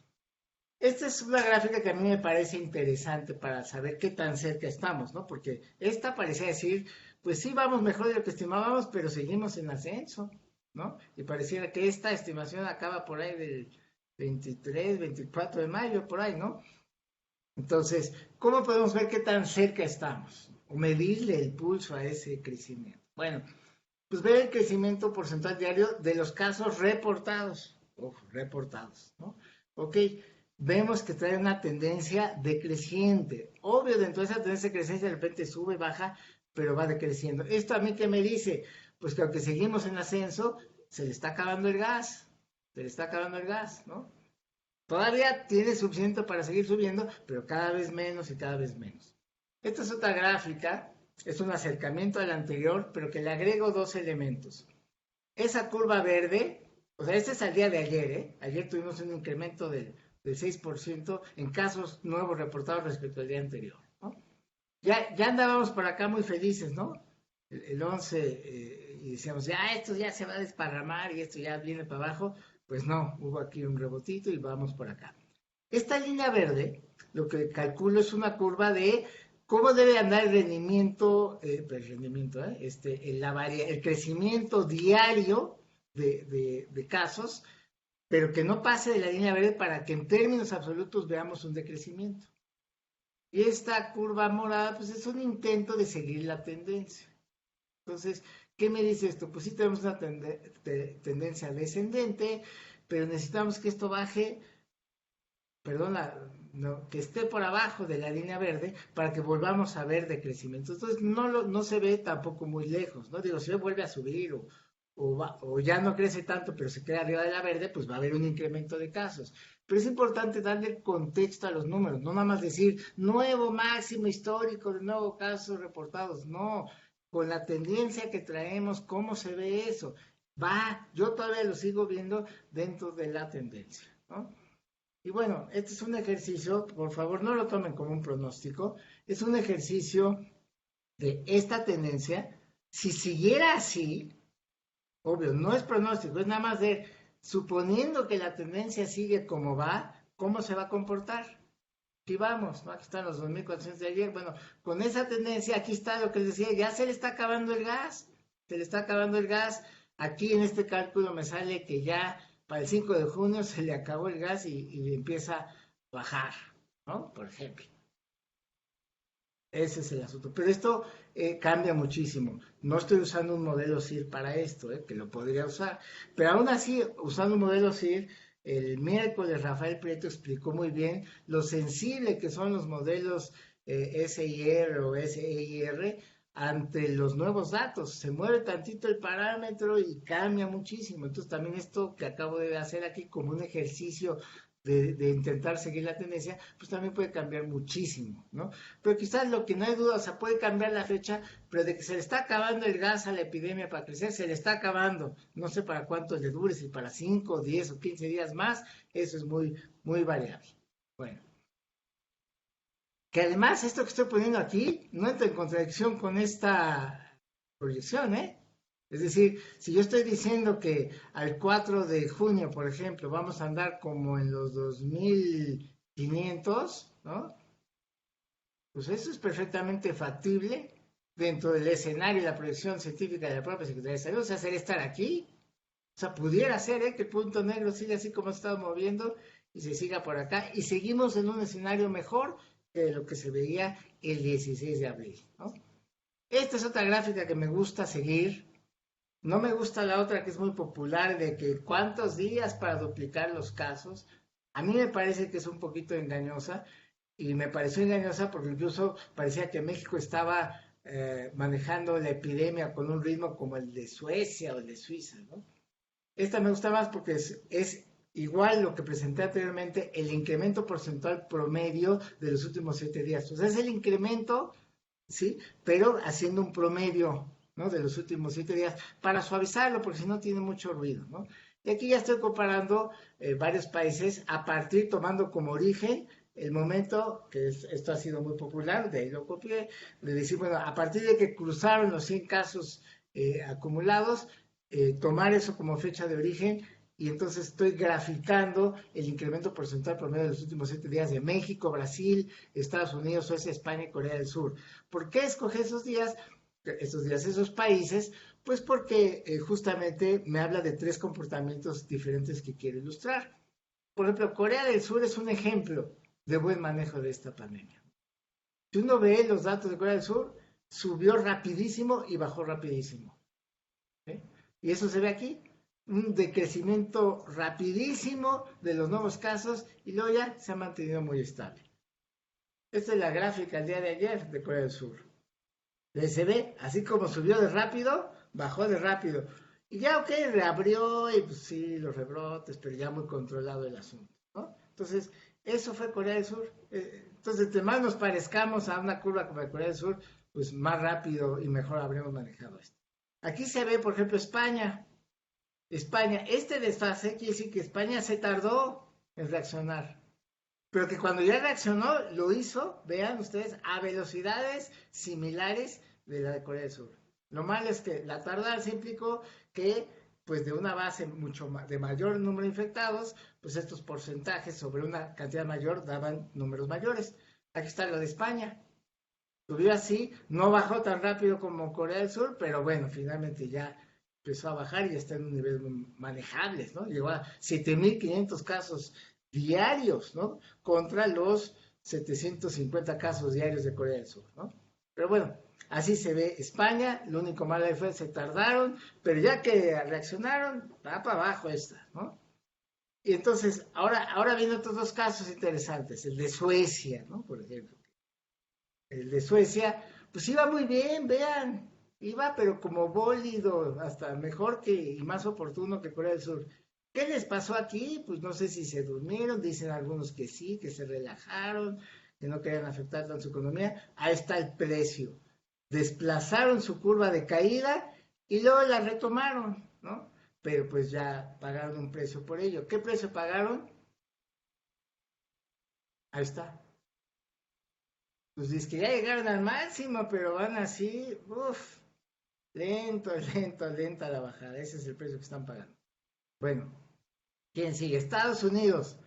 Esta es una gráfica que a mí me parece interesante para saber qué tan cerca estamos, ¿no? Porque esta parecía decir, pues sí, vamos mejor de lo que estimábamos, pero seguimos en ascenso, ¿no? Y pareciera que esta estimación acaba por ahí del 23, 24 de mayo, por ahí, ¿no? Entonces, ¿cómo podemos ver qué tan cerca estamos? O medirle el pulso a ese crecimiento. Bueno, pues ver el crecimiento porcentual diario de los casos reportados. Ojo, reportados, ¿no? Ok, vemos que trae una tendencia decreciente. Obvio, dentro de esa tendencia decreciente de repente sube, baja, pero va decreciendo. ¿Esto a mí qué me dice? Pues que aunque seguimos en ascenso, se le está acabando el gas. Se le está acabando el gas, ¿no? Todavía tiene suficiente para seguir subiendo, pero cada vez menos y cada vez menos. Esta es otra gráfica, es un acercamiento al anterior, pero que le agrego dos elementos. Esa curva verde, o sea, este es al día de ayer, ¿eh? Ayer tuvimos un incremento del 6% en casos nuevos reportados respecto al día anterior, ¿no? Ya andábamos por acá muy felices, ¿no? El 11, y decíamos, ya esto ya se va a desparramar y esto ya viene para abajo. Pues no, hubo aquí un rebotito y vamos por acá. Esta línea verde, lo que calculo es una curva de cómo debe andar el rendimiento, el crecimiento diario de casos, pero que no pase de la línea verde para que en términos absolutos veamos un decrecimiento. Y esta curva morada, pues es un intento de seguir la tendencia. Entonces, ¿qué me dice esto? Pues sí tenemos una tendencia descendente, pero necesitamos que esto baje, no, que esté por abajo de la línea verde para que volvamos a ver decrecimiento. Entonces, no se ve tampoco muy lejos, ¿no? Digo, si vuelve a subir o ya no crece tanto, pero se queda arriba de la verde, pues va a haber un incremento de casos. Pero es importante darle contexto a los números, no nada más decir nuevo máximo histórico de nuevos casos reportados, no, con la tendencia que traemos, ¿cómo se ve eso? Yo todavía lo sigo viendo dentro de la tendencia, ¿no? Y bueno, este es un ejercicio, por favor no lo tomen como un pronóstico, es un ejercicio de esta tendencia. Si siguiera así, obvio, no es pronóstico, es nada más de suponiendo que la tendencia sigue como va, ¿cómo se va a comportar? Aquí vamos, ¿no? Aquí están los 2,400 de ayer. Bueno, con esa tendencia, aquí está lo que les decía, ya se le está acabando el gas, se le está acabando el gas. Aquí en este cálculo me sale que ya para el 5 de junio se le acabó el gas y empieza a bajar, ¿no? Por ejemplo. Ese es el asunto. Pero esto cambia muchísimo. No estoy usando un modelo CIR para esto, que lo podría usar. Pero aún así, usando un modelo CIR, el miércoles Rafael Prieto explicó muy bien lo sensible que son los modelos SIR o SEIR ante los nuevos datos. Se mueve tantito el parámetro y cambia muchísimo. Entonces también esto que acabo de hacer aquí como un ejercicio de intentar seguir la tendencia, pues también puede cambiar muchísimo, ¿no? Pero quizás lo que no hay duda, o sea, puede cambiar la fecha, pero de que se le está acabando el gas a la epidemia para crecer, se le está acabando. No sé para cuánto le dure, si para 5, 10 o 15 días más, eso es muy, muy variable. Bueno. Que además esto que estoy poniendo aquí no entra en contradicción con esta proyección, ¿eh? Es decir, si yo estoy diciendo que al 4 de junio, por ejemplo, vamos a andar como en los 2500, ¿no? Pues eso es perfectamente factible dentro del escenario y la proyección científica de la propia Secretaría de Salud. O sea, sería estar aquí. O sea, pudiera ser, ¿eh? Que el punto negro siga así como se está moviendo y se siga por acá. Y seguimos en un escenario mejor que lo que se veía el 16 de abril, ¿no? Esta es otra gráfica que me gusta seguir. No me gusta la otra que es muy popular de que cuántos días para duplicar los casos. A mí me parece que es un poquito engañosa y me pareció engañosa porque incluso parecía que México estaba manejando la epidemia con un ritmo como el de Suecia o el de Suiza, ¿no? Esta me gusta más porque es igual lo que presenté anteriormente, el incremento porcentual promedio de los últimos 7 días. O sea, es el incremento, ¿sí? Pero haciendo un promedio, ¿no? De los últimos 7 días para suavizarlo, porque si no tiene mucho ruido, ¿no? Y aquí ya estoy comparando varios países a partir, tomando como origen el momento, esto ha sido muy popular, de ahí lo copié, de decir, bueno, a partir de que cruzaron los 100 casos acumulados, tomar eso como fecha de origen y entonces estoy graficando el incremento porcentual promedio de los últimos 7 días de México, Brasil, Estados Unidos, Suecia, España y Corea del Sur. ¿Por qué escogí esos días, esos países? Pues porque justamente me habla de 3 comportamientos diferentes que quiero ilustrar. Por ejemplo, Corea del Sur es un ejemplo de buen manejo de esta pandemia. Si uno ve los datos de Corea del Sur, subió rapidísimo y bajó rapidísimo. ¿Sí? Y eso se ve aquí, un decrecimiento rapidísimo de los nuevos casos y luego ya se ha mantenido muy estable. Esta es la gráfica el día de ayer de Corea del Sur. Se ve, así como subió de rápido, bajó de rápido. Y ya, ok, reabrió y pues sí, los rebrotes, pero ya muy controlado el asunto, ¿no? Entonces, eso fue Corea del Sur. Entonces, entre más nos parezcamos a una curva como la de Corea del Sur, pues más rápido y mejor habremos manejado esto. Aquí se ve, por ejemplo, España. España, este desfase quiere decir que España se tardó en reaccionar, pero que cuando ya reaccionó, lo hizo, vean ustedes, a velocidades similares de la de Corea del Sur. Lo malo es que la tardanza implicó que, pues de una base mucho de mayor número de infectados, pues estos porcentajes sobre una cantidad mayor daban números mayores. Aquí está lo de España. Subió así, no bajó tan rápido como Corea del Sur, pero bueno, finalmente ya empezó a bajar y está en un nivel manejable, ¿no? Llegó a 7.500 casos diarios, ¿no? Contra los 750 casos diarios de Corea del Sur, ¿no? Pero bueno, así se ve España, lo único malo fue que se tardaron, pero ya que reaccionaron, va para abajo esta, ¿no? Y entonces, ahora vienen otros 2 casos interesantes, el de Suecia, ¿no? Por ejemplo. El de Suecia, pues iba muy bien, vean, iba pero como bólido, hasta mejor que y más oportuno que Corea del Sur. ¿Qué les pasó aquí? Pues no sé si se durmieron, dicen algunos que sí, que se relajaron, que no querían afectar tanto su economía. Ahí está el precio. Desplazaron su curva de caída y luego la retomaron, ¿no? Pero pues ya pagaron un precio por ello. ¿Qué precio pagaron? Ahí está. Pues dice que ya llegaron al máximo, pero van así, uff, lento, lenta la bajada. Ese es el precio que están pagando. Bueno, ¿quién sigue? Estados Unidos,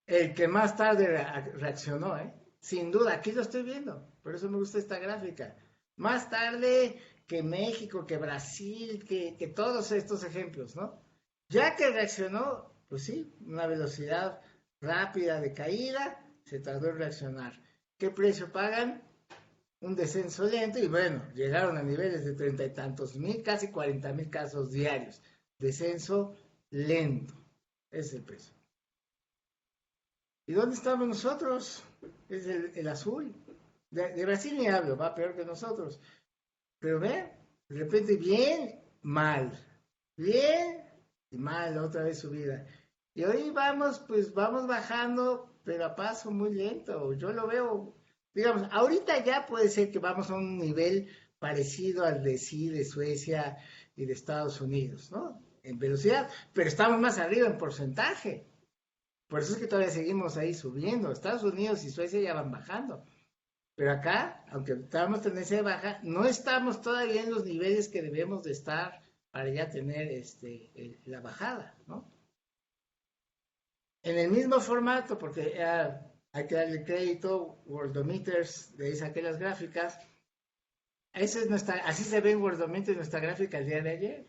el que más tarde reaccionó, ¿eh? Sin duda, aquí lo estoy viendo, por eso me gusta esta gráfica. Más tarde que México, que Brasil, que todos estos ejemplos, ¿no? Ya que reaccionó, pues sí, una velocidad rápida de caída, se tardó en reaccionar. ¿Qué precio pagan? Un descenso lento y bueno, llegaron a niveles de 30 y tantos mil, casi 40.000 casos diarios. Descenso lento. Ese es el precio. ¿Y dónde estamos nosotros? Es el azul. De Brasil ni hablo, va peor que nosotros. Pero ven, de repente bien, mal. Bien y mal, otra vez subida. Y hoy vamos, pues vamos bajando, pero a paso muy lento. Yo lo veo, digamos, ahorita ya puede ser que vamos a un nivel parecido al de sí, de Suecia y de Estados Unidos, ¿no? En velocidad, pero estamos más arriba en porcentaje. Por eso es que todavía seguimos ahí subiendo. Estados Unidos y Suecia ya van bajando. Pero acá, aunque estamos tendencia de baja, no estamos todavía en los niveles que debemos de estar para ya tener la bajada, ¿no? En el mismo formato, porque hay que darle crédito, Worldometers, de ahí saqué las gráficas. Esa es así se ve en Worldometers nuestra gráfica el día de ayer.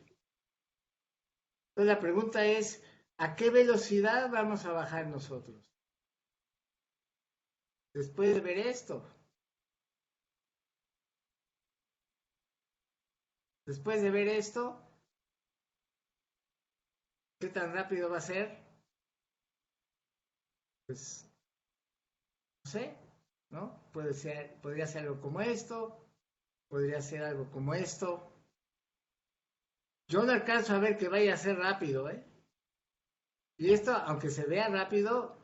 Entonces la pregunta es, ¿a qué velocidad vamos a bajar nosotros? Después de ver esto. Después de ver esto, ¿qué tan rápido va a ser? Pues, no sé, ¿no? Podría ser algo como esto, podría ser algo como esto. Yo no alcanzo a ver que vaya a ser rápido, ¿eh? Y esto, aunque se vea rápido,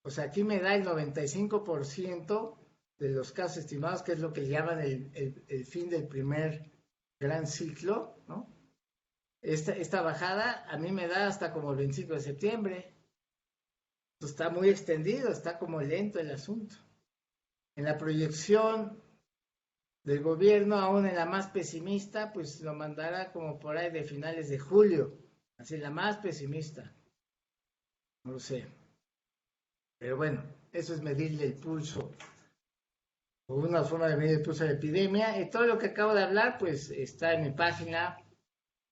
o sea, aquí me da el 95% de los casos estimados, que es lo que llaman el fin del primer gran ciclo, ¿no? Esta bajada a mí me da hasta como el 25 de septiembre. Entonces, está muy extendido, está como lento el asunto. En la proyección del gobierno, aún en la más pesimista, pues lo mandará como por ahí de finales de julio. Así, la más pesimista. No lo sé. Pero bueno, eso es medirle el pulso. O una forma de medir el pulso de la epidemia. Y todo lo que acabo de hablar, pues está en mi página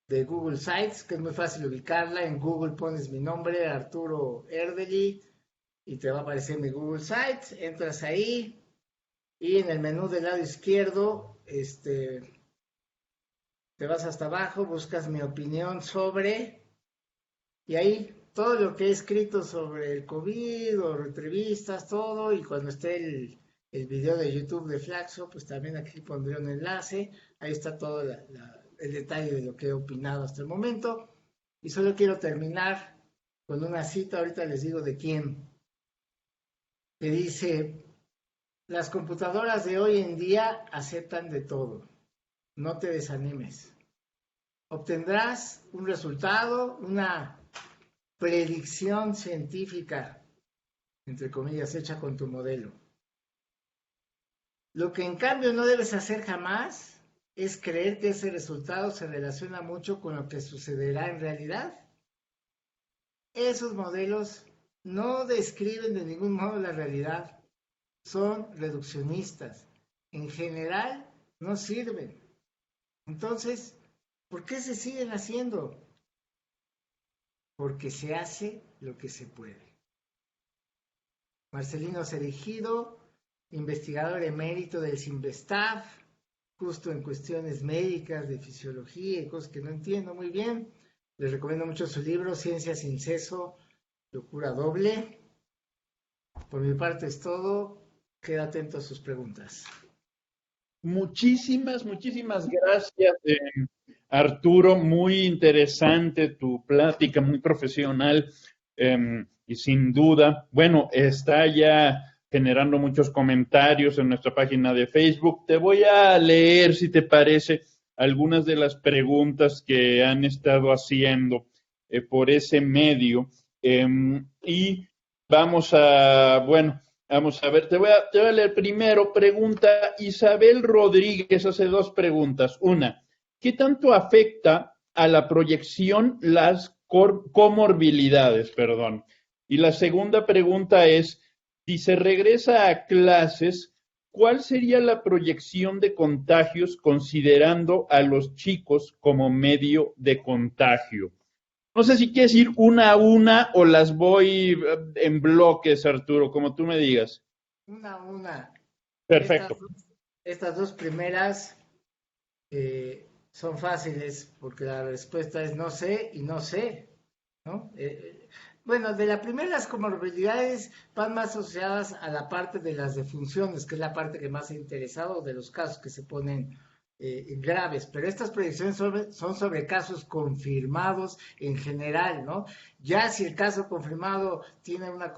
de Google Sites, que es muy fácil ubicarla. En Google pones mi nombre, Arturo Erdely, y te va a aparecer mi Google Sites. Entras ahí y en el menú del lado izquierdo, te vas hasta abajo, buscas mi opinión sobre, y ahí todo lo que he escrito sobre el COVID o entrevistas, todo, y cuando esté el video de YouTube de Flaxo, pues también aquí pondré un enlace, ahí está todo el detalle de lo que he opinado hasta el momento, y solo quiero terminar con una cita, ahorita les digo de quién, que dice, las computadoras de hoy en día aceptan de todo, no te desanimes. Obtendrás un resultado, una predicción científica, entre comillas, hecha con tu modelo. Lo que en cambio no debes hacer jamás es creer que ese resultado se relaciona mucho con lo que sucederá en realidad. Esos modelos no describen de ningún modo la realidad, son reduccionistas. En general, no sirven. Entonces, ¿por qué se siguen haciendo? Porque se hace lo que se puede. Marcelino Cerejido, investigador emérito del CIMBESTAF, justo en cuestiones médicas, de fisiología y cosas que no entiendo muy bien. Les recomiendo mucho su libro, Ciencia sin Seso, Locura Doble. Por mi parte es todo. Queda atento a sus preguntas. Muchísimas gracias, Arturo. Muy interesante tu plática, muy profesional, y sin duda, bueno, está ya generando muchos comentarios en nuestra página de Facebook. Te voy a leer, si te parece, algunas de las preguntas que han estado haciendo por ese medio, y vamos a ver, te voy a leer primero. Pregunta Isabel Rodríguez, hace dos preguntas. Una, ¿qué tanto afecta a la proyección las comorbilidades? Perdón. Y la segunda pregunta es, si se regresa a clases, ¿cuál sería la proyección de contagios considerando a los chicos como medio de contagio? No sé si quieres ir una a una o las voy en bloques, Arturo, como tú me digas. Una a una. Perfecto. Estas dos primeras son fáciles porque la respuesta es no sé y no sé, ¿no? Bueno, de la primera, las comorbilidades van más asociadas a la parte de las defunciones, que es la parte que más ha interesado de los casos que se ponen graves, pero estas proyecciones son sobre casos confirmados en general, ¿no? Ya si el caso confirmado tiene una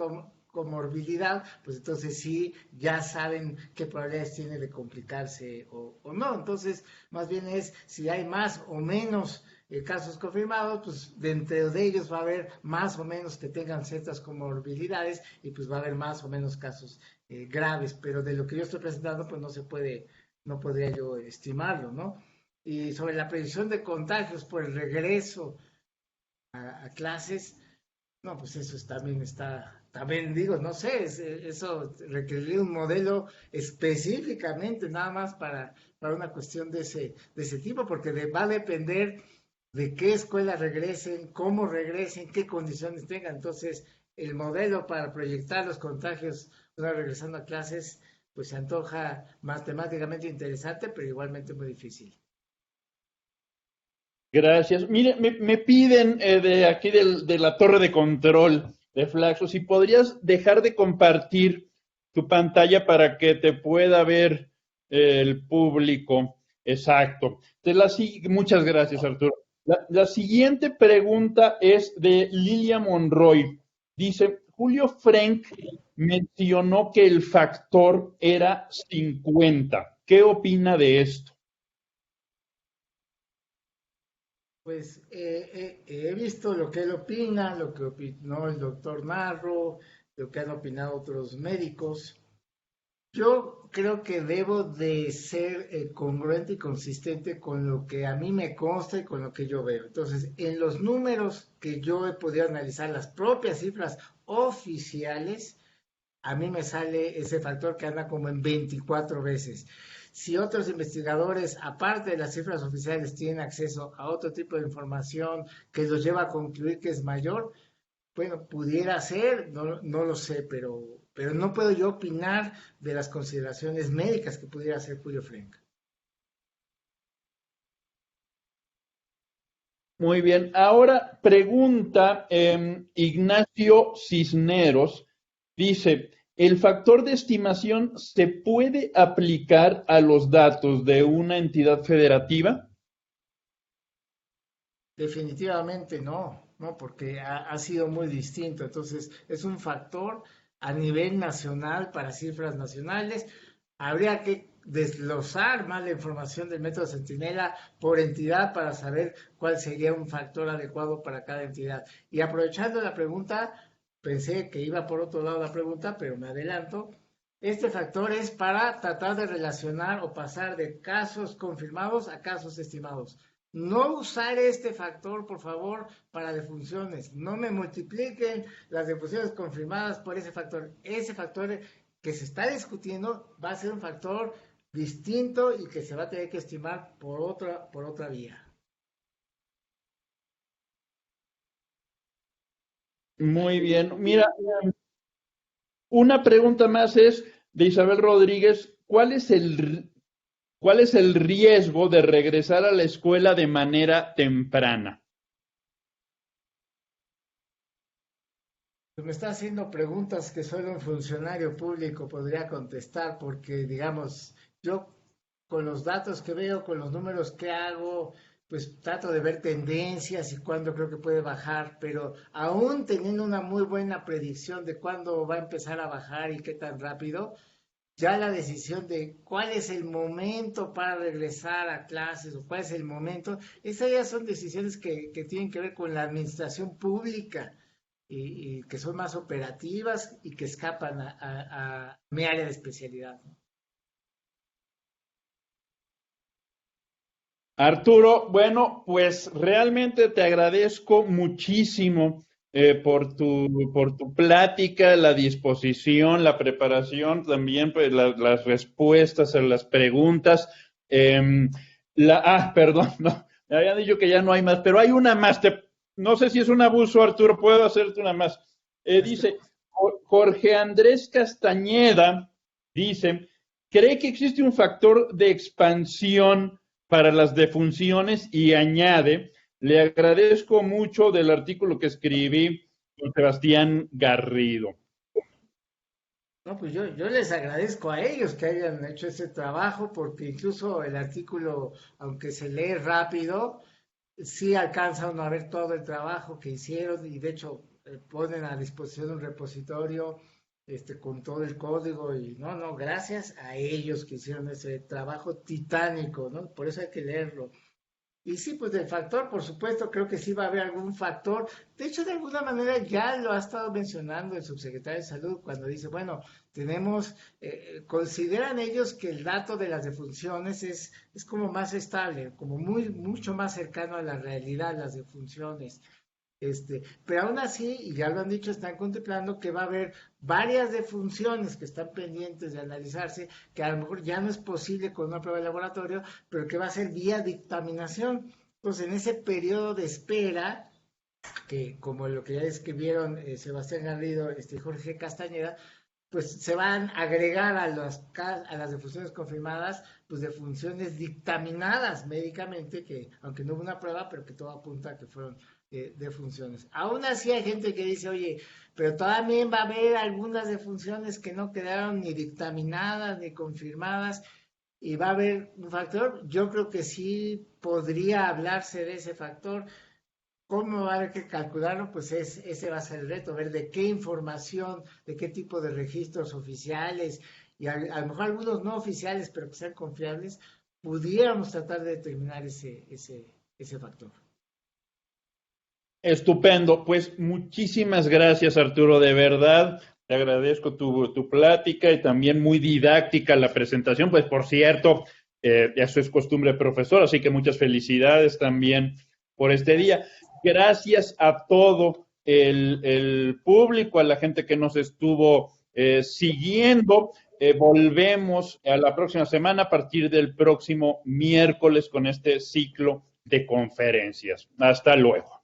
comorbilidad, pues entonces sí, ya saben qué probabilidades tiene de complicarse o no. Entonces, más bien es si hay más o menos casos confirmados, pues dentro de ellos va a haber más o menos que tengan ciertas comorbilidades y pues va a haber más o menos casos graves, pero de lo que yo estoy presentando, pues no se puede, no podría yo estimarlo, ¿no? Y sobre la predicción de contagios por el regreso a clases, no, pues también está, también digo, no sé, eso requeriría un modelo específicamente nada más para una cuestión de ese tipo, porque va a depender de qué escuela regresen, cómo regresen, qué condiciones tengan. Entonces, el modelo para proyectar los contagios una vez regresando a clases, pues se antoja matemáticamente interesante, pero igualmente muy difícil. Gracias. Mire, me piden de aquí de la torre de control de Flaxo, si podrías dejar de compartir tu pantalla para que te pueda ver el público. Exacto. Muchas gracias, Arturo. La siguiente pregunta es de Lilia Monroy. Dice, Julio Frenk mencionó que el factor era 50. ¿Qué opina de esto? Pues he visto lo que él opina, lo que opinó el doctor Narro, lo que han opinado otros médicos. Yo creo que debo de ser congruente y consistente con lo que a mí me consta y con lo que yo veo. Entonces, en los números que yo he podido analizar, las propias cifras oficiales, a mí me sale ese factor que anda como en 24 veces. Si otros investigadores, aparte de las cifras oficiales, tienen acceso a otro tipo de información que los lleva a concluir que es mayor, bueno, pudiera ser, no, no lo sé, pero no puedo yo opinar de las consideraciones médicas que pudiera hacer Julio Frenk. Muy bien. Ahora pregunta Ignacio Cisneros. Dice, ¿el factor de estimación se puede aplicar a los datos de una entidad federativa? Definitivamente no, no, porque ha sido muy distinto. Entonces, es un factor a nivel nacional para cifras nacionales. Habría que desglosar más la información del método Centinela por entidad para saber cuál sería un factor adecuado para cada entidad. Y aprovechando la pregunta, pensé que iba por otro lado la pregunta, pero me adelanto. Este factor es para tratar de relacionar o pasar de casos confirmados a casos estimados. No usar este factor, por favor, para defunciones. No me multipliquen las defunciones confirmadas por ese factor. Ese factor que se está discutiendo va a ser un factor distinto y que se va a tener que estimar por otra vía. Muy bien. Mira, una pregunta más es de Isabel Rodríguez. ¿Cuál es el riesgo de regresar a la escuela de manera temprana? Pues me está haciendo preguntas que solo un funcionario público podría contestar, porque, digamos, yo con los datos que veo, con los números que hago, pues trato de ver tendencias y cuándo creo que puede bajar, pero aún teniendo una muy buena predicción de cuándo va a empezar a bajar y qué tan rápido, ya la decisión de cuál es el momento para regresar a clases o cuál es el momento, esas ya son decisiones que tienen que ver con la administración pública y que son más operativas y que escapan a mi área de especialidad, ¿no? Arturo, bueno, pues realmente te agradezco muchísimo por tu plática, la disposición, la preparación, también pues, las respuestas a las preguntas. Em, perdón, no, me habían dicho que ya no hay más, pero hay una más. No sé si es un abuso, Arturo, puedo hacerte una más. Dice Jorge Andrés Castañeda, dice, ¿cree que existe un factor de expansión para las defunciones? Y añade, le agradezco mucho del artículo que escribí con Sebastián Garrido. No, pues yo les agradezco a ellos que hayan hecho ese trabajo, porque incluso el artículo, aunque se lee rápido, sí alcanza uno a ver todo el trabajo que hicieron y de hecho ponen a disposición un repositorio con todo el código y no, no, gracias a ellos que hicieron ese trabajo titánico, ¿no? Por eso hay que leerlo. Y sí, pues del factor, por supuesto, creo que sí va a haber algún factor. De hecho, de alguna manera ya lo ha estado mencionando el subsecretario de Salud cuando dice, bueno, tenemos, consideran ellos que el dato de las defunciones es como más estable, como mucho más cercano a la realidad, las defunciones. Pero aún así, y ya lo han dicho, están contemplando que va a haber varias defunciones que están pendientes de analizarse, que a lo mejor ya no es posible con una prueba de laboratorio, pero que va a ser vía dictaminación. Entonces, en ese periodo de espera, que como lo que ya escribieron Sebastián Garrido y Jorge Castañeda, pues se van a agregar a las defunciones confirmadas, pues defunciones dictaminadas médicamente, que aunque no hubo una prueba, pero que todo apunta a que fueron defunciones. Aún así hay gente que dice, oye, pero también va a haber algunas defunciones que no quedaron ni dictaminadas ni confirmadas y va a haber un factor. Yo creo que sí podría hablarse de ese factor. ¿Cómo va a haber que calcularlo? Pues ese va a ser el reto, ver de qué información, de qué tipo de registros oficiales y a lo mejor algunos no oficiales, pero que sean confiables, pudiéramos tratar de determinar ese factor. Estupendo, pues muchísimas gracias, Arturo, de verdad. Te agradezco tu plática y también muy didáctica la presentación. Pues por cierto, eso es costumbre, profesor, así que muchas felicidades también por este día. Gracias a todo el público, a la gente que nos estuvo siguiendo. Volvemos a la próxima semana a partir del próximo miércoles con este ciclo de conferencias. Hasta luego.